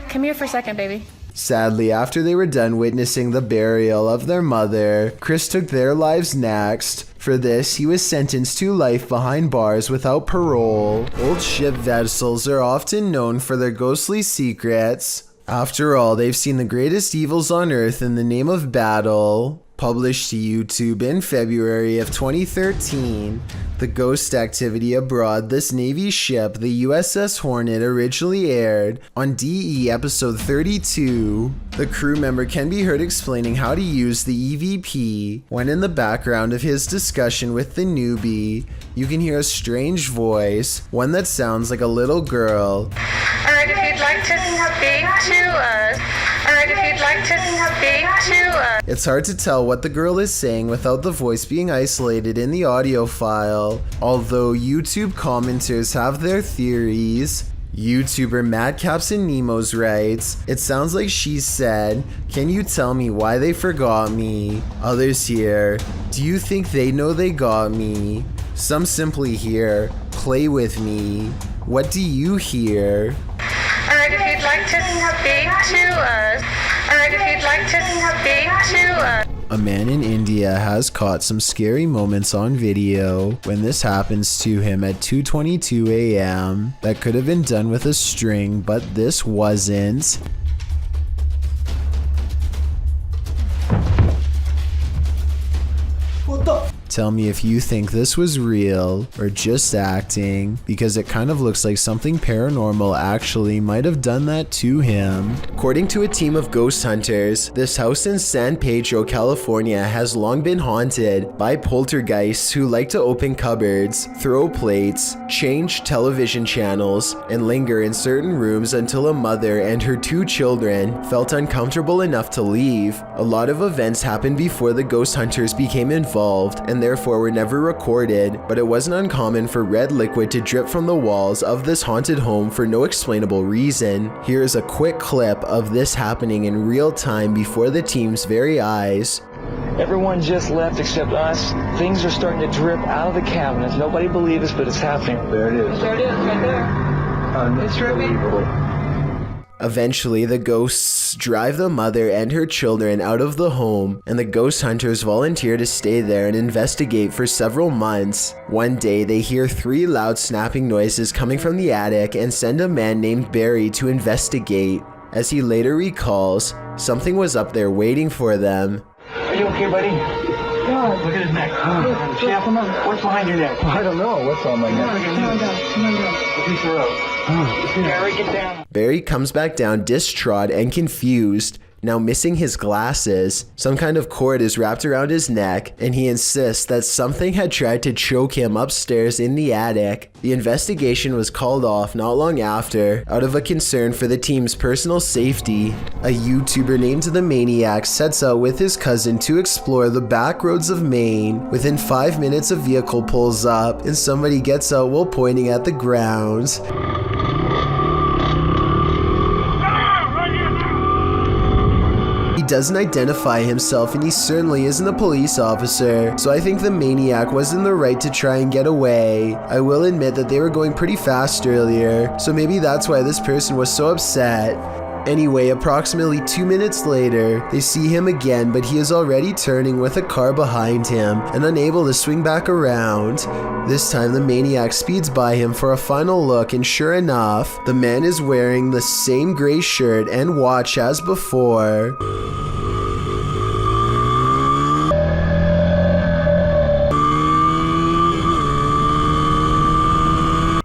come here for a second, baby. Sadly, after they were done witnessing the burial of their mother, Chris took their lives next. For this, he was sentenced to life behind bars without parole. Old ship vessels are often known for their ghostly secrets. After all, they've seen the greatest evils on Earth in the name of battle. Published to YouTube in February of 2013, The Ghost Activity Abroad, this Navy ship, the USS Hornet, originally aired on DE episode 32. The crew member can be heard explaining how to use the EVP. When in the background of his discussion with the newbie, you can hear a strange voice, one that sounds like a little girl. Alright, if you'd like to speak to us. It's hard to tell what the girl is saying without the voice being isolated in the audio file, although YouTube commenters have their theories. YouTuber Madcaps and Nemos writes, it sounds like she said, can you tell me why they forgot me? Others here, do you think they know they got me? Some simply hear, play with me. What do you hear? Alright, if you'd like to speak to us. A man in India has caught some scary moments on video when this happens to him at 2:22 a.m. That could have been done with a string, but this wasn't. What the? Tell me if you think this was real or just acting, because it kind of looks like something paranormal actually might have done that to him. According to a team of ghost hunters, this house in San Pedro, California has long been haunted by poltergeists who like to open cupboards, throw plates, change television channels, and linger in certain rooms until a mother and her 2 children felt uncomfortable enough to leave. A lot of events happened before the ghost hunters became involved, and therefore were never recorded, but it wasn't uncommon for red liquid to drip from the walls of this haunted home for no explainable reason. Here is a quick clip of this happening in real time before the team's very eyes. Everyone just left except us. Things are starting to drip out of the cabinets. Nobody believes us, but it's happening. There it is. There it is, right there. It's dripping. Eventually, the ghosts drive the mother and her children out of the home, and the ghost hunters volunteer to stay there and investigate for several months. One day, they hear 3 loud snapping noises coming from the attic and send a man named Barry to investigate. As he later recalls, something was up there waiting for them. Are you okay, buddy? God, look at his neck. What's behind your neck? I don't know what's on my neck. Come on, Look at your throat. Barry, get down. Barry comes back down distraught and confused, now missing his glasses. Some kind of cord is wrapped around his neck, and he insists that something had tried to choke him upstairs in the attic. The investigation was called off not long after, out of a concern for the team's personal safety. A YouTuber named The Maniac sets out with his cousin to explore the back roads of Maine. Within 5 minutes, a vehicle pulls up, and somebody gets out while pointing at the ground. He doesn't identify himself, and he certainly isn't a police officer, so I think the maniac was in the right to try and get away. I will admit that they were going pretty fast earlier, so maybe that's why this person was so upset. Anyway, approximately 2 minutes later, they see him again, but he is already turning with a car behind him and unable to swing back around. This time, the maniac speeds by him for a final look, and sure enough, the man is wearing the same gray shirt and watch as before.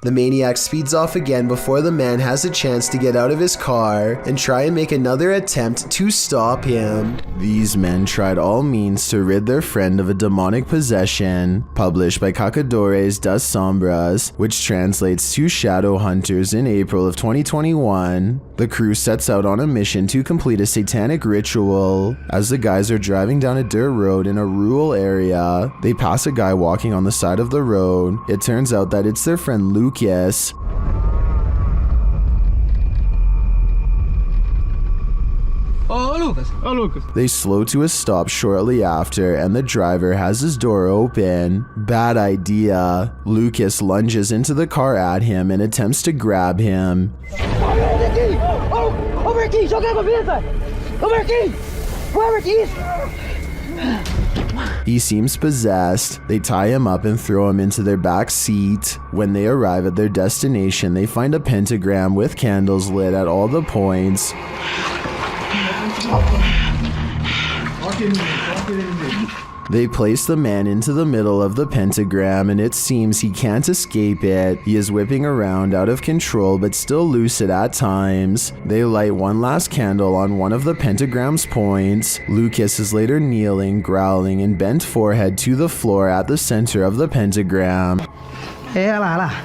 The maniac speeds off again before the man has a chance to get out of his car and try and make another attempt to stop him. These men tried all means to rid their friend of a demonic possession, published by Cacadores das Sombras, which translates to Shadow Hunters in April of 2021. The crew sets out on a mission to complete a satanic ritual. As the guys are driving down a dirt road in a rural area, they pass a guy walking on the side of the road. It turns out that it's their friend Lucas. Oh, Lucas. They slow to a stop shortly after, and the driver has his door open. Bad idea. Lucas lunges into the car at him and attempts to grab him. He seems possessed. They tie him up and throw him into their back seat. When they arrive at their destination, they find a pentagram with candles lit at all the points. They place the man into the middle of the pentagram, and it seems he can't escape it. He is whipping around out of control but still lucid at times. They light one last candle on one of the pentagram's points. Lucas is later kneeling, growling, and bent forehead to the floor at the center of the pentagram. Olha lá.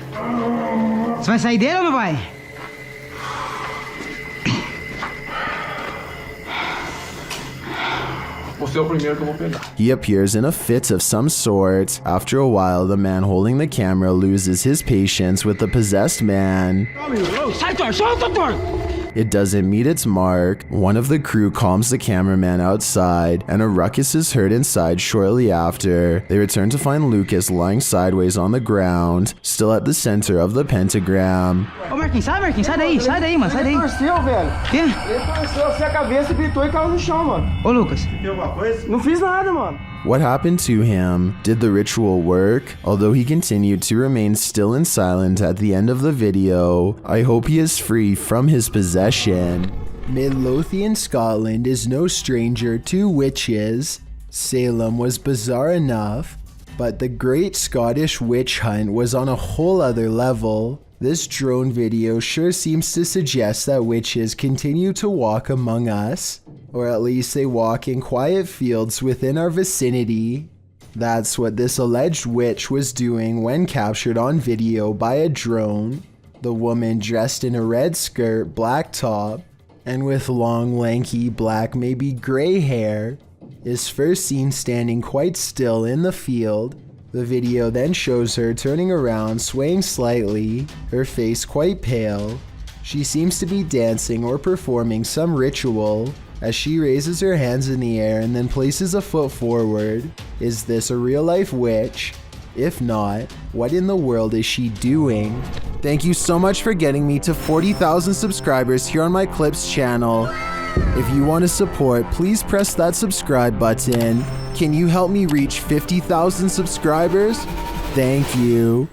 Você vai sair dele ou não vai? He appears in a fit of some sort. After a while, the man holding the camera loses his patience with the possessed man. It doesn't meet its mark. One of the crew calms the cameraman outside, and a ruckus is heard inside shortly after. They return to find Lucas lying sideways on the ground, still at the center of the pentagram. Ô Marquinhos, sai daí, mano, sai daí. Ele torceu, velho. Quê? Ele torceu assim a cabeça e gritou e caiu no chão, mano. Ô Lucas. Tem alguma coisa? Não fiz nada, mano. What happened to him? Did the ritual work? Although he continued to remain still and silent at the end of the video, I hope he is free from his possession. Midlothian, Scotland is no stranger to witches. Salem was bizarre enough, but the Great Scottish Witch Hunt was on a whole other level. This drone video sure seems to suggest that witches continue to walk among us, or at least they walk in quiet fields within our vicinity. That's what this alleged witch was doing when captured on video by a drone. The woman dressed in a red skirt, black top, and with long, lanky, black, maybe gray hair, is first seen standing quite still in the field. The video then shows her turning around, swaying slightly, her face quite pale. She seems to be dancing or performing some ritual as she raises her hands in the air and then places a foot forward. Is this a real-life witch? If not, what in the world is she doing? Thank you so much for getting me to 40,000 subscribers here on my Clips channel. If you want to support, please press that subscribe button. Can you help me reach 50,000 subscribers? Thank you.